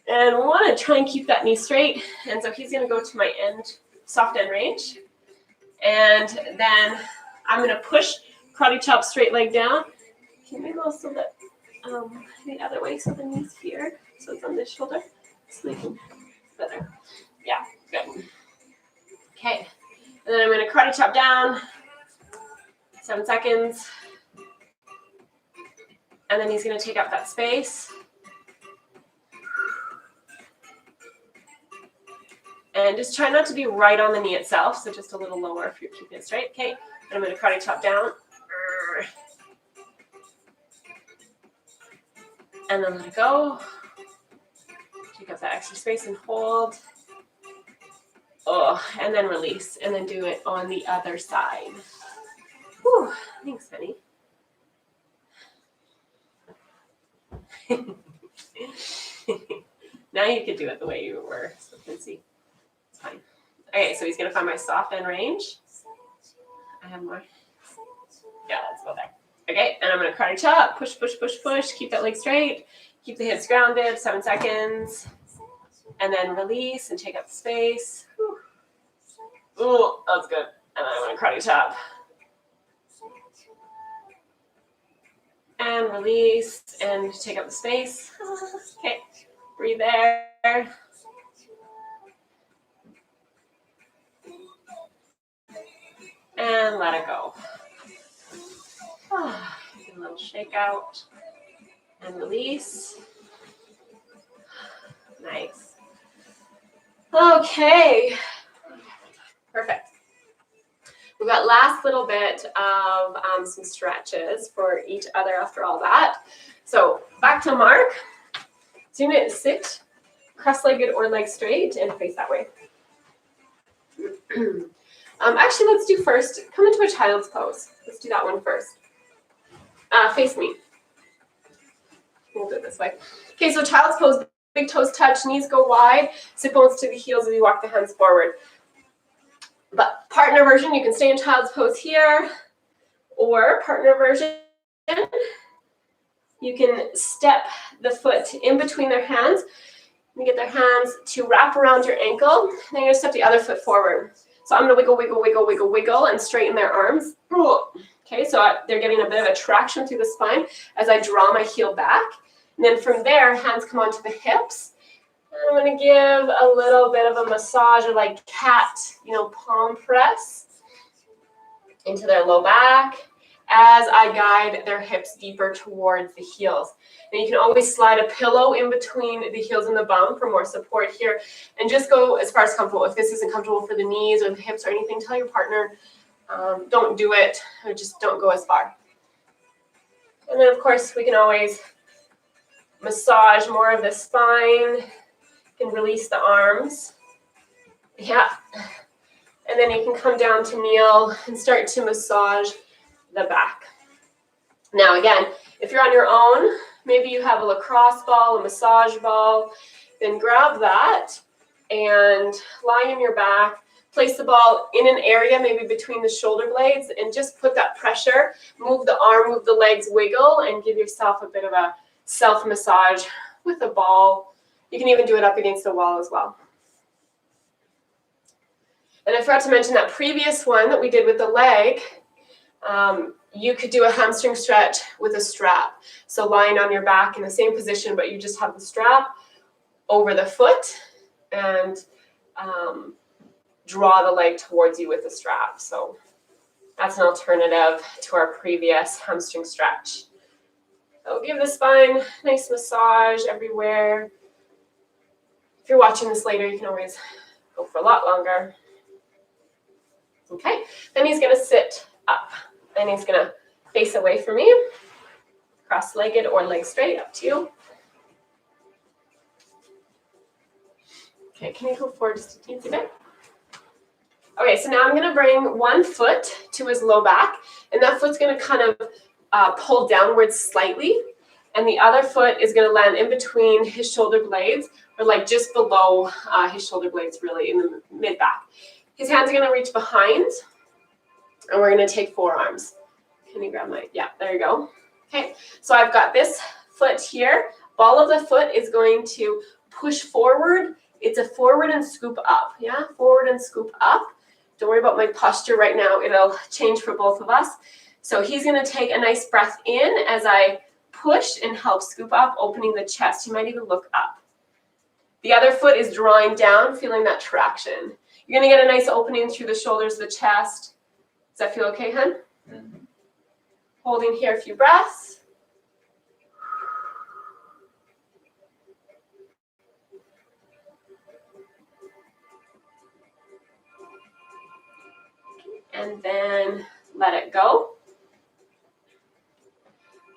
And we want to try and keep that knee straight. And so he's going to go to my soft end range. And then I'm going to push karate chop straight leg down. Can we also let the other way so the knee's here? So it's on this shoulder. So they can better. Yeah, good. Okay. And then I'm going to karate chop down. 7 seconds. And then he's going to take up that space. And just try not to be right on the knee itself, so just a little lower if you're keeping it straight. Okay, and I'm going to karate chop down. And then let it go. Take up that extra space and hold. Oh, and then release, and then do it on the other side. Whew, thanks, honey. Now you can do it the way you were, so you can see. It's fine. Okay, so he's going to find my soft end range. I have more. Yeah, let's go there. Okay, and I'm going to karate chop. Push, push, push, push. Keep that leg straight. Keep the hips grounded. 7 seconds. And then release and take up the space. Whew. Ooh, that's good. And then I'm going to karate chop. And release and take up the space. Okay, breathe there. And let it go. A little shake out and release. Nice. Okay. Perfect. We've got last little bit of some stretches for each other after all that. So back to Mark. So you're going to sit cross-legged or leg straight and face that way. Actually, let's do first. Come into a child's pose. Let's do that one first. Face me. We'll do it this way. Okay, so child's pose. Big toes touch, knees go wide. Sit bones to the heels as you walk the hands forward. But partner version, you can stay in child's pose here, or partner version, you can step the foot in between their hands. You get their hands to wrap around your ankle. Then you're gonna step the other foot forward. So I'm gonna wiggle, wiggle, wiggle, wiggle, wiggle, and straighten their arms. Okay, so they're getting a bit of a traction through the spine as I draw my heel back. And then from there, hands come onto the hips. And I'm gonna give a little bit of a massage, or like cat, palm press into their low back as I guide their hips deeper towards the heels. And you can always slide a pillow in between the heels and the bum for more support here. And just go as far as comfortable. If this isn't comfortable for the knees or the hips or anything, tell your partner, don't do it, or just don't go as far. And then, of course, we can always massage more of the spine. You can release the arms. Yeah. And then you can come down to kneel and start to massage the back. Now, again, if you're on your own, maybe you have a lacrosse ball, a massage ball, then grab that and lie on your back. Place the ball in an area maybe between the shoulder blades and just put that pressure. Move the arm, move the legs, wiggle, and give yourself a bit of a self-massage with a ball. You can even do it up against the wall as well. And I forgot to mention that previous one that we did with the leg, you could do a hamstring stretch with a strap. So lying on your back in the same position, but you just have the strap over the foot and draw the leg towards you with the strap. So that's an alternative to our previous hamstring stretch. So give the spine a nice massage everywhere. If you're watching this later, you can always go for a lot longer. Okay, then he's gonna sit up and he's gonna face away from me, cross-legged or leg straight, up to you. Okay, can you go forward just a teensy bit? Okay, so now I'm gonna bring one foot to his low back, and that foot's gonna kind of pull downwards slightly, and the other foot is gonna land in between his shoulder blades, or like just below his shoulder blades, really, in the mid-back. His hands are gonna reach behind, and we're gonna take forearms. Can you grab my, yeah, there you go. Okay, so I've got this foot here. Ball of the foot is going to push forward. It's a forward and scoop up, yeah? Forward and scoop up. Don't worry about my posture right now. It'll change for both of us. So he's gonna take a nice breath in as I push and help scoop up, opening the chest. You might even look up. The other foot is drawing down, feeling that traction. You're gonna get a nice opening through the shoulders, the chest. Does that feel okay, hun? Mm-hmm. Holding here a few breaths. And then let it go.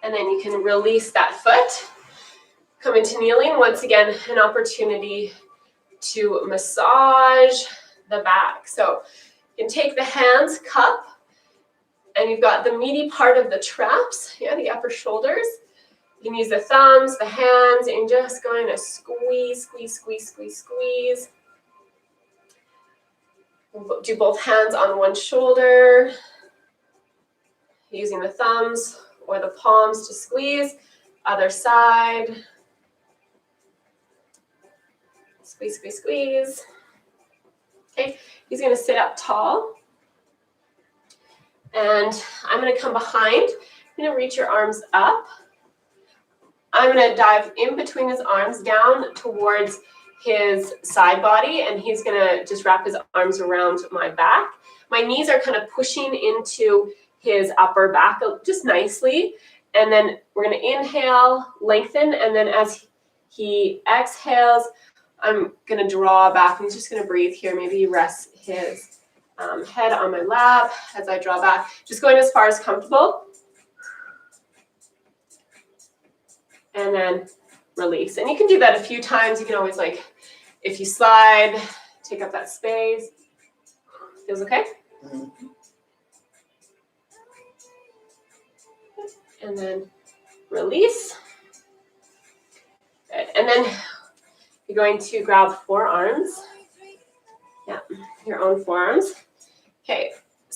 And then you can release that foot. Come into kneeling. Once again, an opportunity to massage the back. So you can take the hands, cup, and you've got the meaty part of the traps, yeah, the upper shoulders. You can use the thumbs, the hands, and just going to squeeze, squeeze, squeeze, squeeze, squeeze. Do both hands on one shoulder, using the thumbs or the palms to squeeze. Other side. Squeeze, squeeze, squeeze. Okay, he's going to sit up tall. And I'm going to come behind. I'm going to reach your arms up. I'm going to dive in between his arms down towards his side body, and he's going to just wrap his arms around my back. My knees are kind of pushing into his upper back just nicely. And then we're going to inhale, lengthen, and then as he exhales, I'm going to draw back. He's just going to breathe here. Maybe he rests his head on my lap as I draw back. Just going as far as comfortable. And then release. And you can do that a few times. You can always, like, if you slide, take up that space. Feels okay? Mm-hmm. And then release. Good. And then you're going to grab forearms. Yeah, your own forearms.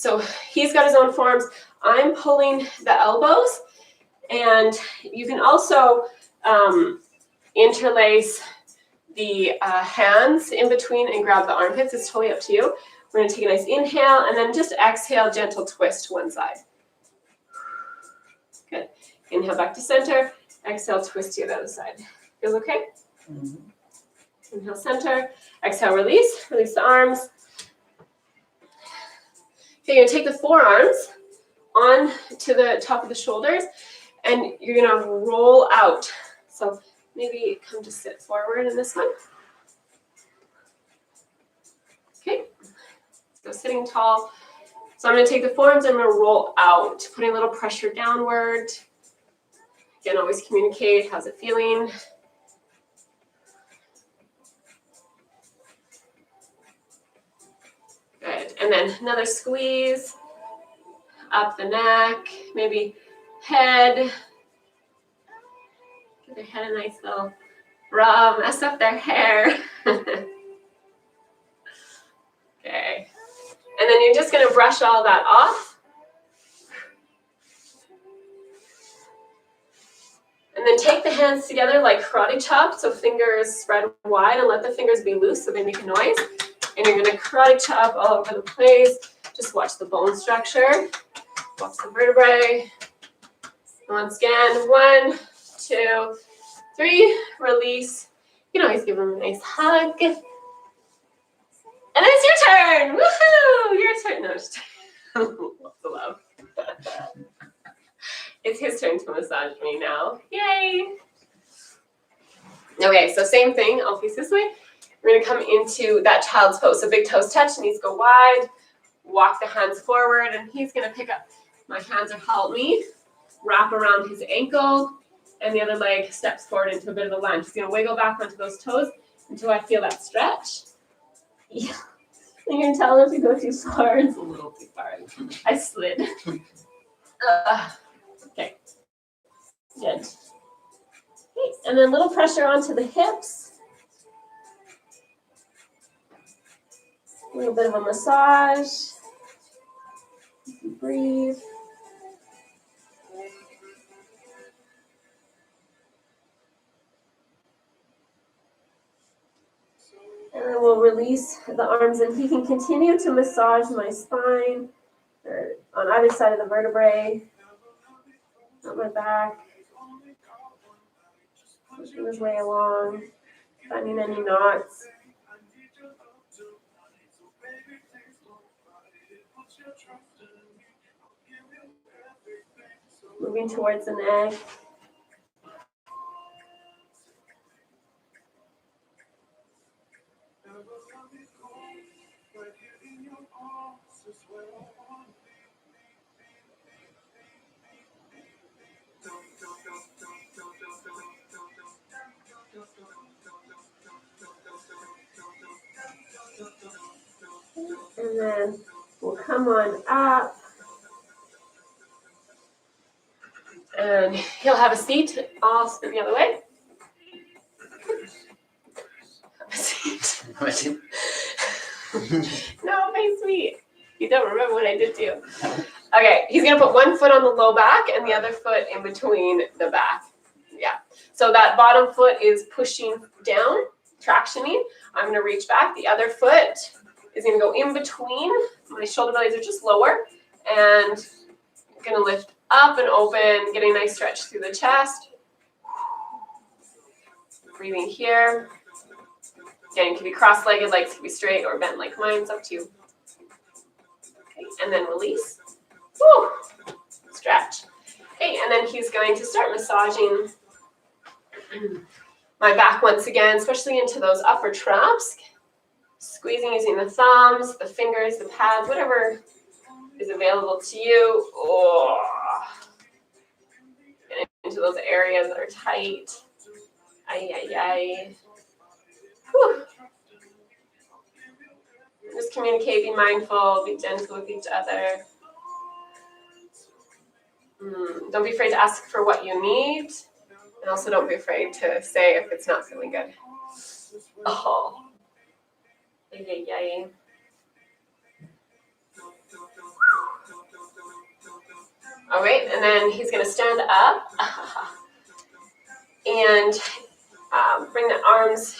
So he's got his own forearms. I'm pulling the elbows, and you can also interlace the hands in between and grab the armpits. It's totally up to you. We're going to take a nice inhale and then just exhale, gentle twist to one side. Good. Inhale back to center. Exhale, twist to the other side. Feels okay? Mm-hmm. Inhale, center. Exhale, release. Release the arms. Okay, you're going to take the forearms on to the top of the shoulders, and you're going to roll out. So maybe come to sit forward in this one. Okay, so sitting tall. So I'm going to take the forearms and I'm going to roll out, putting a little pressure downward. Again, always communicate. How's it feeling? Good. And then another squeeze up the neck, maybe head. Give their head a nice little rub, mess up their hair. Okay. And then you're just going to brush all that off. And then take the hands together like karate chop, so fingers spread wide, and let the fingers be loose so they make a noise. And you're going to karate chop all over the place. Just watch the bone structure. Watch the vertebrae. Once again, 1, 2, 3, release. You can always give them a nice hug. And then it's your turn. Woohoo! Your turn. No, just lots of love. It's his turn to massage me now. Yay! Okay, so same thing. I'll face this way. We're going to come into that child's pose. So big toes touch, knees go wide. Walk the hands forward, and he's going to pick up. My hands are help me. Wrap around his ankle, and the other leg steps forward into a bit of a lunge. He's going to wiggle back onto those toes until I feel that stretch. Yeah. You can tell if you go too far. It's a little too far. I slid. Okay. Good. Okay. And then a little pressure onto the hips. A little bit of a massage. Breathe. And then we'll release the arms, and he can continue to massage my spine or on either side of the vertebrae, on my back, pushing his way along, finding any knots. Moving towards the neck. And then we'll come on up. And he'll have a seat. I'll spin the other way. Have a seat. No, my sweet. You don't remember what I did to you. Okay, he's going to put one foot on the low back and the other foot in between the back. Yeah. So that bottom foot is pushing down, tractioning. I'm going to reach back. The other foot is going to go in between. My shoulder blades are just lower. And I'm going to lift up and open, getting a nice stretch through the chest. Breathing here. Again, it can be cross-legged, legs can be straight or bent like mine. It's up to you. Okay, and then release. Woo! Stretch. Okay, and then he's going to start massaging my back once again, especially into those upper traps. Squeezing using the thumbs, the fingers, the pads, whatever is available to you. Oh. Get into those areas that are tight. Ay, ay, ay. Whew. Just communicate, be mindful, be gentle with each other. Don't be afraid to ask for what you need. And also don't be afraid to say if it's not feeling good. Oh. Ay, ay, ay. All right, and then he's gonna stand up and bring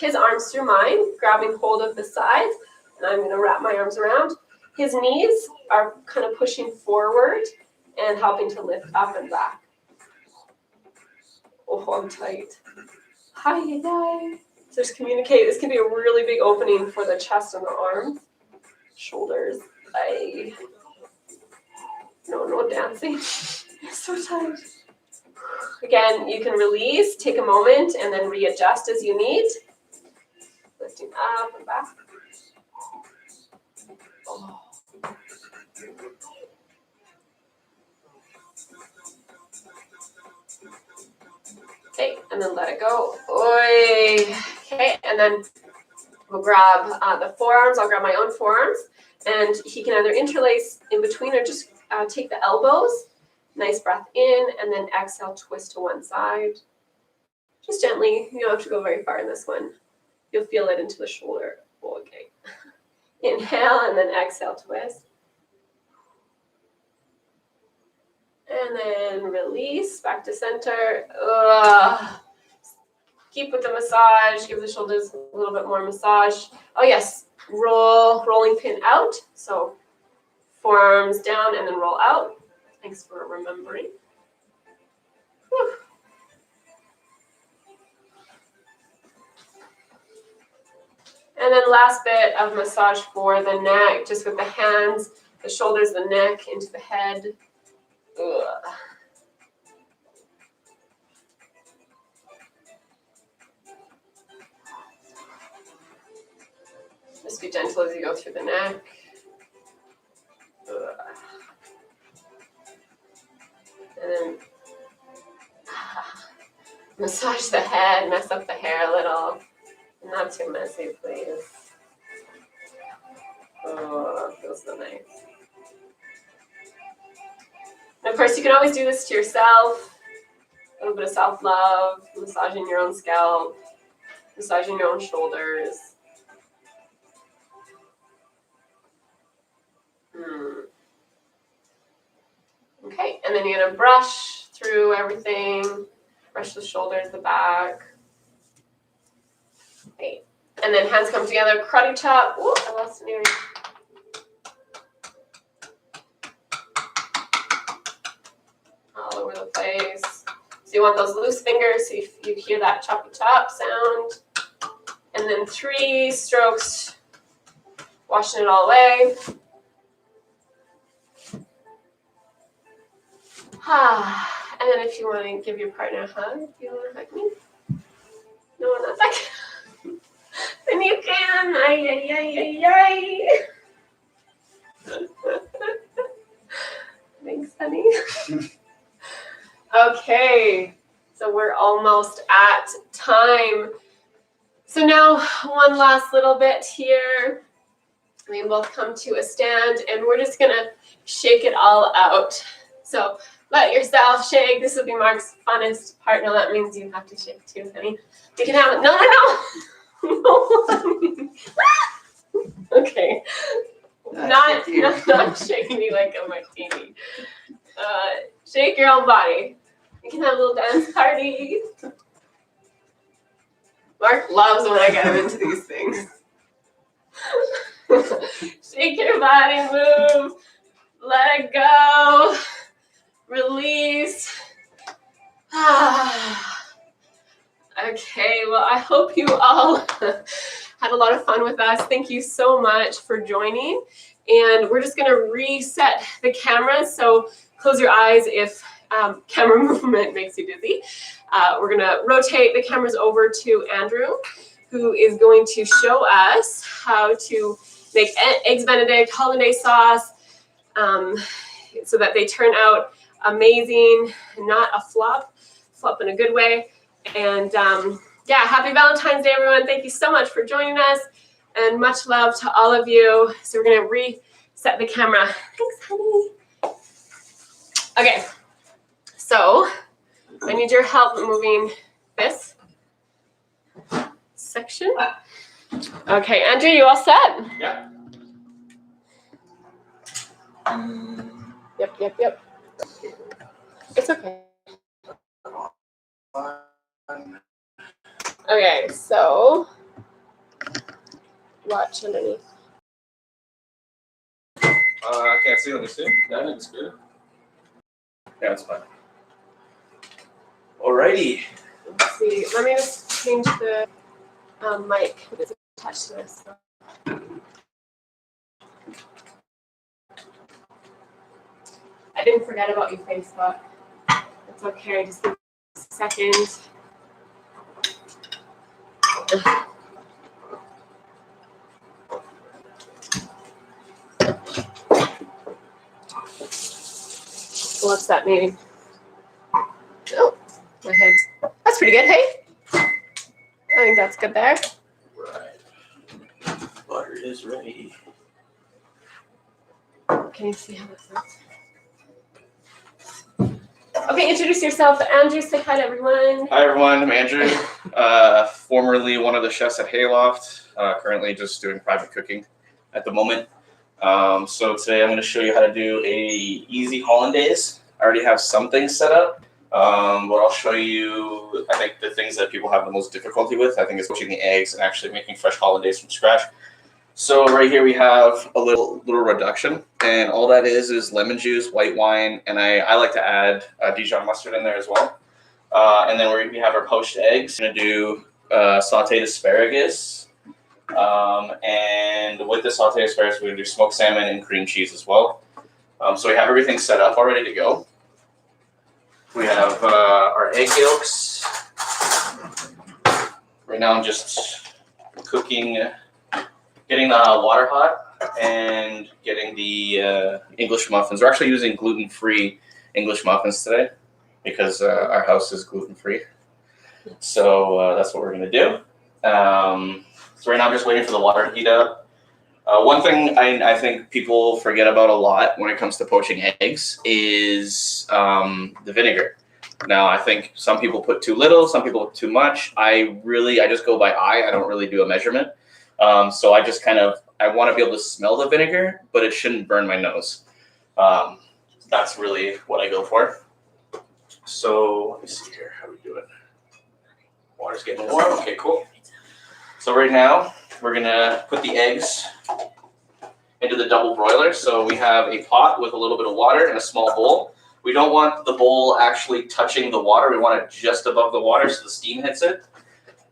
his arms through mine, grabbing hold of the sides, and I'm gonna wrap my arms around. His knees are kind of pushing forward and helping to lift up and back. Oh, I'm tight. Hi. Just communicate. This can be a really big opening for the chest and the arms, shoulders. No dancing. I'm so tired. Again, you can release, take a moment, and then readjust as you need. Lifting up and back. Oh. Okay, and then let it go. Oi. Okay, and then we'll grab the forearms. I'll grab my own forearms, and he can either interlace in between or just take the elbows. Nice breath in, and then exhale, twist to one side. Just gently. You don't have to go very far in this one. You'll feel it into the shoulder. Oh, okay. Inhale, and then exhale, twist. And then release, back to center. Keep with the massage, give the shoulders a little bit more massage. Oh yes, rolling pin out. So forearms down and then roll out. Thanks for remembering. Whew. And then last bit of massage for the neck, just with the hands, the shoulders, the neck, into the head. Ugh. Just be gentle as you go through the neck. Ugh. And then massage the head, mess up the hair a little. Not too messy, please. Oh, it feels so nice. And of course, you can always do this to yourself. A little bit of self-love, massaging your own scalp, massaging your own shoulders. Okay, and then you're gonna brush through everything, brush the shoulders, the back. Okay, and then hands come together, karate chop. Ooh, I lost an earring. All over the place. So you want those loose fingers so you hear that choppy chop sound. And then 3 strokes, washing it all away. And then if you want to give your partner a hug, if you want to hug me. No one else. Then you can. Ay. Thanks, honey. Okay, so we're almost at time. So now one last little bit here. We both come to a stand, and we're just gonna shake it all out. So let yourself shake. This will be Mark's funnest part. No, that means you have to shake too, honey. You can have it. No. Okay. Not shaking me like a martini. Shake your own body. You can have a little dance party. Mark loves when I get him into these things. Shake your body, move, let it go, release. Okay, well, I hope you all had a lot of fun with us. Thank you so much for joining. And we're just gonna reset the camera. So close your eyes if camera movement makes you dizzy. We're gonna rotate the cameras over to Andrew, who is going to show us how to make Eggs Benedict hollandaise sauce so that they turn out amazing, not a flop in a good way. And yeah, happy Valentine's Day, everyone. Thank you so much for joining us, and much love to all of you. So we're gonna reset the camera. Thanks, honey. Okay, so I need your help moving this section. Okay, Andrew, you all set? Yeah. Yep. It's okay. Okay, so watch underneath. I can't see. Let me see. That looks good. Yeah, it's fine. Alrighty. Let's see. Let me just change the mic. It's attached to this. I didn't forget about you, Facebook. It's okay. Just give me a second. What's that mean? Oh, my head. That's pretty good, hey? I think that's good there. Right. Butter is ready. Can you see how this looks? Okay, introduce yourself. Andrew, say hi to everyone. Hi everyone, I'm Andrew. Formerly one of the chefs at Hayloft. Currently just doing private cooking at the moment. So today I'm going to show you how to do a easy hollandaise. I already have some things set up, but I'll show you, I think, the things that people have the most difficulty with. I think it's poaching the eggs and actually making fresh hollandaise from scratch. So right here we have a little reduction, and all that is lemon juice, white wine, and I like to add Dijon mustard in there as well. And then we have our poached eggs. We're going to do sauteed asparagus. And with the sauteed asparagus, we're going to do smoked salmon and cream cheese as well. So we have everything set up, all ready to go. We have our egg yolks. Right now I'm just cooking, getting the water hot and getting the English muffins. We're actually using gluten-free English muffins today because our house is gluten-free. So that's what we're going to do. So right now I'm just waiting for the water to heat up. One thing I think people forget about a lot when it comes to poaching eggs is the vinegar. Now, I think some people put too little, some people put too much. I just go by eye. I don't really do a measurement. So I just I want to be able to smell the vinegar, but it shouldn't burn my nose. That's really what I go for. So let me see here. How are we doing? Water's getting warm. Okay, cool. So right now, we're going to put the eggs into the double broiler. So we have a pot with a little bit of water and a small bowl. We don't want the bowl actually touching the water. We want it just above the water so the steam hits it.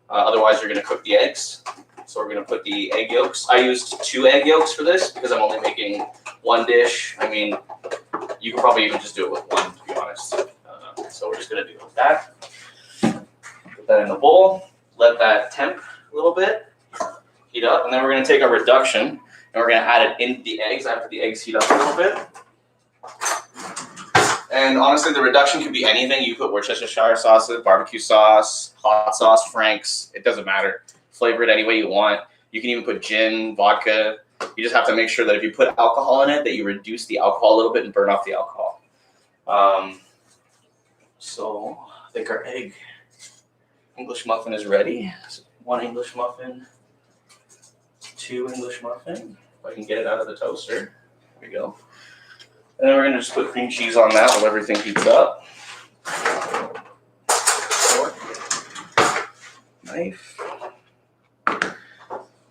Otherwise, you're going to cook the eggs. So we're going to put the egg yolks. I used 2 egg yolks for this because I'm only making one dish. I mean, you can probably even just do it with one, to be honest. So we're just going to do that. Put that in the bowl. Let that temp a little bit, heat up, and then we're going to take our reduction and we're going to add it into the eggs after the eggs heat up a little bit. And honestly, the reduction could be anything. You put Worcestershire sauce, barbecue sauce, hot sauce, Frank's. It doesn't matter. Flavor it any way you want. You can even put gin, vodka. You just have to make sure that if you put alcohol in it, that you reduce the alcohol a little bit and burn off the alcohol. So I think our egg English muffin is ready. So 1 English muffin, 2 English muffin. If I can get it out of the toaster. There we go. And then we're going to just put cream cheese on that while everything heats up. Knife.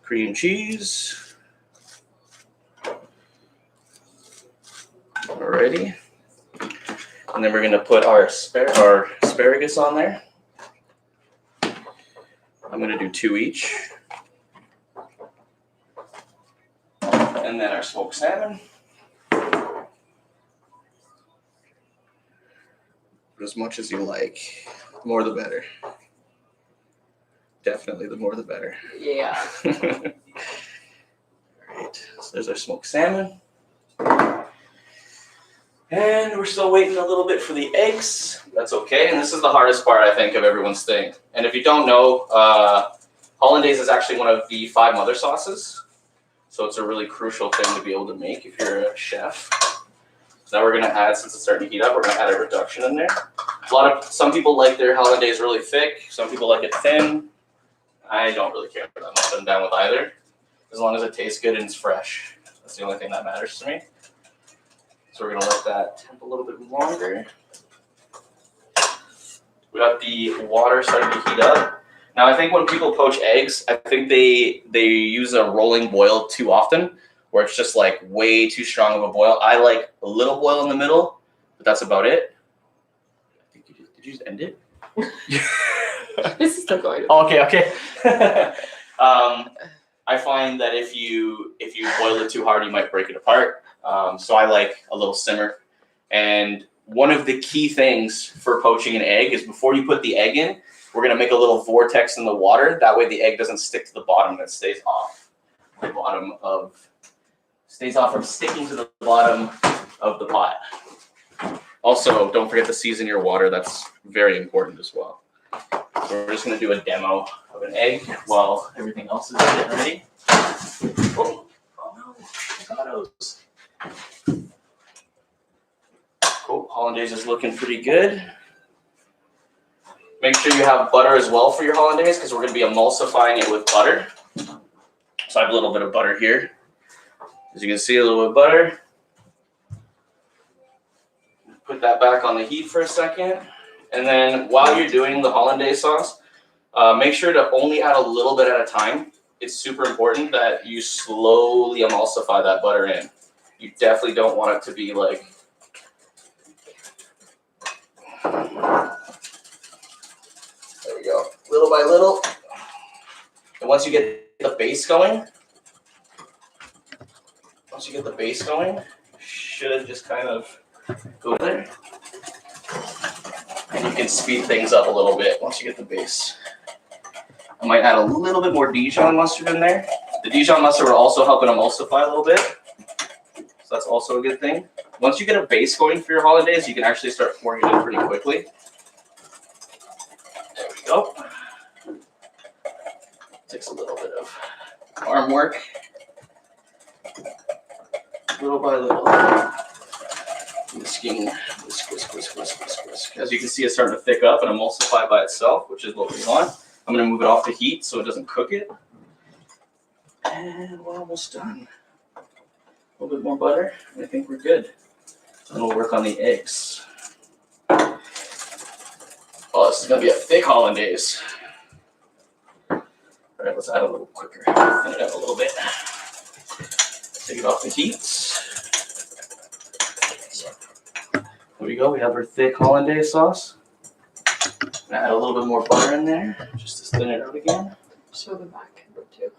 Cream cheese. Alrighty. And then we're going to put our asparagus on there. I'm going to do 2 each. And then our smoked salmon. As much as you like. The more the better. Definitely the more the better. Yeah. All right. So there's our smoked salmon. And we're still waiting a little bit for the eggs. That's okay. And this is the hardest part, I think, of everyone's thing. And if you don't know, hollandaise is actually one of the 5 mother sauces. So it's a really crucial thing to be able to make if you're a chef. So now we're going to add, since it's starting to heat up, we're going to add a reduction in there. Some people like their hollandaise really thick. Some people like it thin. I don't really care for that much. I'm down with either. As long as it tastes good and it's fresh. That's the only thing that matters to me. So we're going to let that temp a little bit longer. We got the water starting to heat up. Now I think when people poach eggs, I think they use a rolling boil too often, where it's just like way too strong of a boil. I like a little boil in the middle, but that's about it. I think did you just end it? This is still going. Okay. I find that if you boil it too hard, you might break it apart. So I like a little simmer. And one of the key things for poaching an egg is before you put the egg in, we're gonna make a little vortex in the water. That way the egg doesn't stick to the bottom and it stays off the bottom from sticking to the bottom of the pot. Also, don't forget to season your water. That's very important as well. So we're just gonna do a demo of an egg while everything else is getting ready. Oh no, avocados. Cool, hollandaise is looking pretty good. Make sure you have butter as well for your hollandaise because we're gonna be emulsifying it with butter. So I have a little bit of butter here. As you can see, a little bit of butter. Put that back on the heat for a second. And then while you're doing the hollandaise sauce, make sure to only add a little bit at a time. It's super important that you slowly emulsify that butter in. You definitely don't want it to be like, there we go, little by little. And once you get the base going, should just kind of go there. And you can speed things up a little bit once you get the base. I might add a little bit more Dijon mustard in there. The Dijon mustard will also help it emulsify a little bit. So that's also a good thing. Once you get a base going for your hollandaise, you can actually start pouring it in pretty quickly. There we go. Takes a little bit of arm work. Little by little. Whisking, whisk. As you can see, it's starting to thick up and emulsify by itself, which is what we want. I'm going to move it off the heat so it doesn't cook it. And we're almost done. A little bit more butter, and I think we're good. And we'll work on the eggs. Oh, this is going to be a thick hollandaise. All right, let's add a little quicker. Thin it out a little bit. Take it off the heat. There we go. We have our thick hollandaise sauce. Add a little bit more butter in there, just to thin it out again. Show the back too.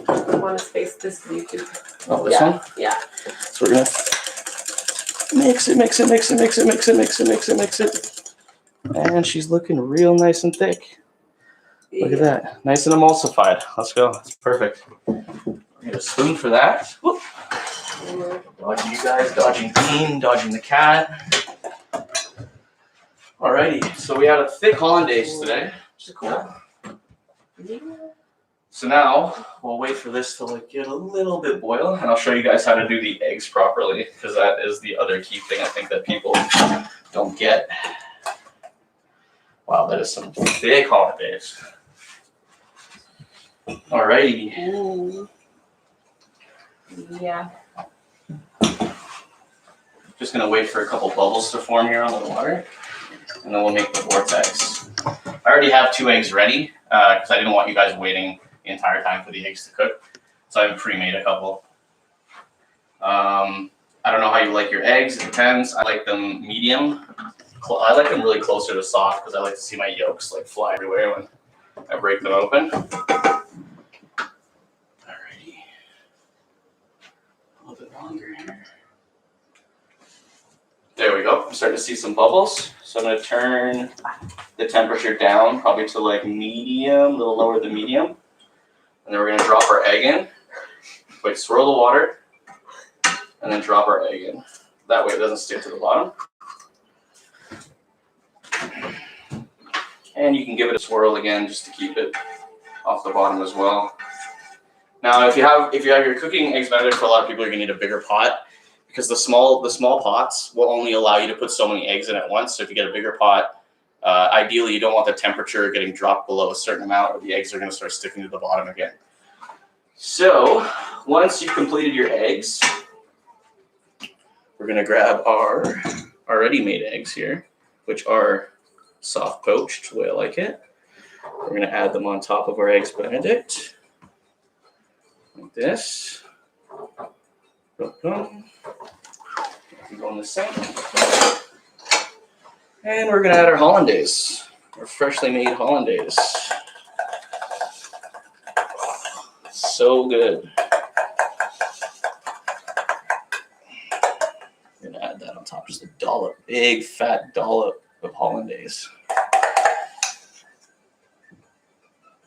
I want to space this YouTube. Oh, this one? Yeah. So we're gonna mix it. And she's looking real nice and thick. Look at that, nice and emulsified. Let's go. That's perfect. We're gonna get a spoon for that. Whoop. Dodging you guys, dodging Dean, dodging the cat. Alrighty, so we had a thick hollandaise today, which is cool. So now we'll wait for this to like get a little bit boil, and I'll show you guys how to do the eggs properly, because that is the other key thing I think that people don't get. Wow, that is some thick hollandaise. Alrighty. Ooh. Yeah. Just gonna wait for a couple bubbles to form here on the water, and then we'll make the vortex. I already have 2 eggs ready because I didn't want you guys waiting the entire time for the eggs to cook, so I've pre-made a couple. I don't know how you like your eggs. It depends. I like them medium. I like them really closer to soft because I like to see my yolks like fly everywhere when I break them open. Alrighty. A little bit longer here. There we go. I'm starting to see some bubbles. So I'm going to turn the temperature down, probably to like medium, a little lower than medium. And then we're going to drop our egg in. Quick swirl the water. And then drop our egg in. That way it doesn't stick to the bottom. And you can give it a swirl again just to keep it off the bottom as well. Now, if you have your cooking Eggs Benedict, for a lot of people, you're going to need a bigger pot. Because the small pots will only allow you to put so many eggs in at once. So if you get a bigger pot, ideally you don't want the temperature getting dropped below a certain amount, or the eggs are going to start sticking to the bottom again. So once you've completed your eggs, we're going to grab our already made eggs here, which are soft poached, the way I like it. We're going to add them on top of our Eggs Benedict. Like this. Go in the sink. And we're going to add our hollandaise, our freshly made hollandaise. So good. I'm going to add that on top, just a dollop, big fat dollop of hollandaise.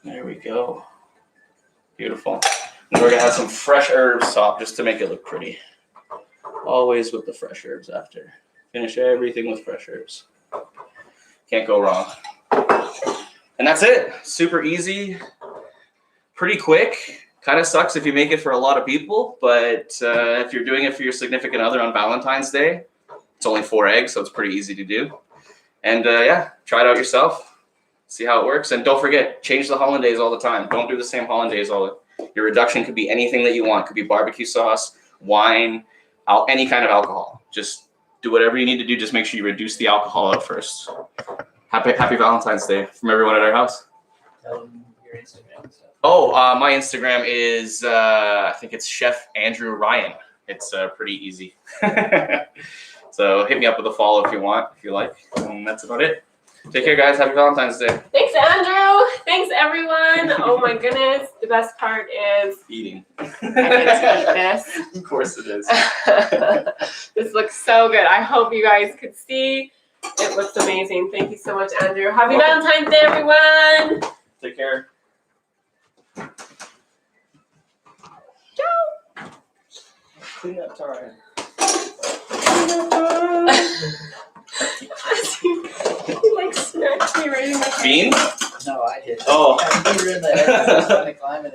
There we go. Beautiful. And we're going to add some fresh herbs top just to make it look pretty. Always with the fresh herbs after. Finish everything with fresh herbs. Can't go wrong. And that's it. Super easy. Pretty quick. Kind of sucks if you make it for a lot of people, but if you're doing it for your significant other on Valentine's Day, it's only 4 eggs, so it's pretty easy to do. And yeah, try it out yourself. See how it works. And don't forget, change the hollandaise all the time. Don't do the same hollandaise all the time. Your reduction could be anything that you want. It could be barbecue sauce, wine, any kind of alcohol. Just do whatever you need to do. Just make sure you reduce the alcohol out first. Happy Valentine's Day from everyone at our house. Tell them your Instagram and stuff. Oh, my Instagram is, I think it's Chef Andrew Ryan. It's pretty easy. So hit me up with a follow if you want, if you like. And that's about it. Take care, guys. Happy Valentine's Day. Thanks, Andrew. Thanks, everyone. Oh my goodness. The best part is Eating. I get to eat this. Of course it is. This looks so good. I hope you guys could see. It looks amazing. Thank you so much, Andrew. Happy Valentine's Day, everyone. Take care. Ciao. Clean up time. He like smacked me right in the face. Bean? No, I did. Oh. You were in the head trying to climb it.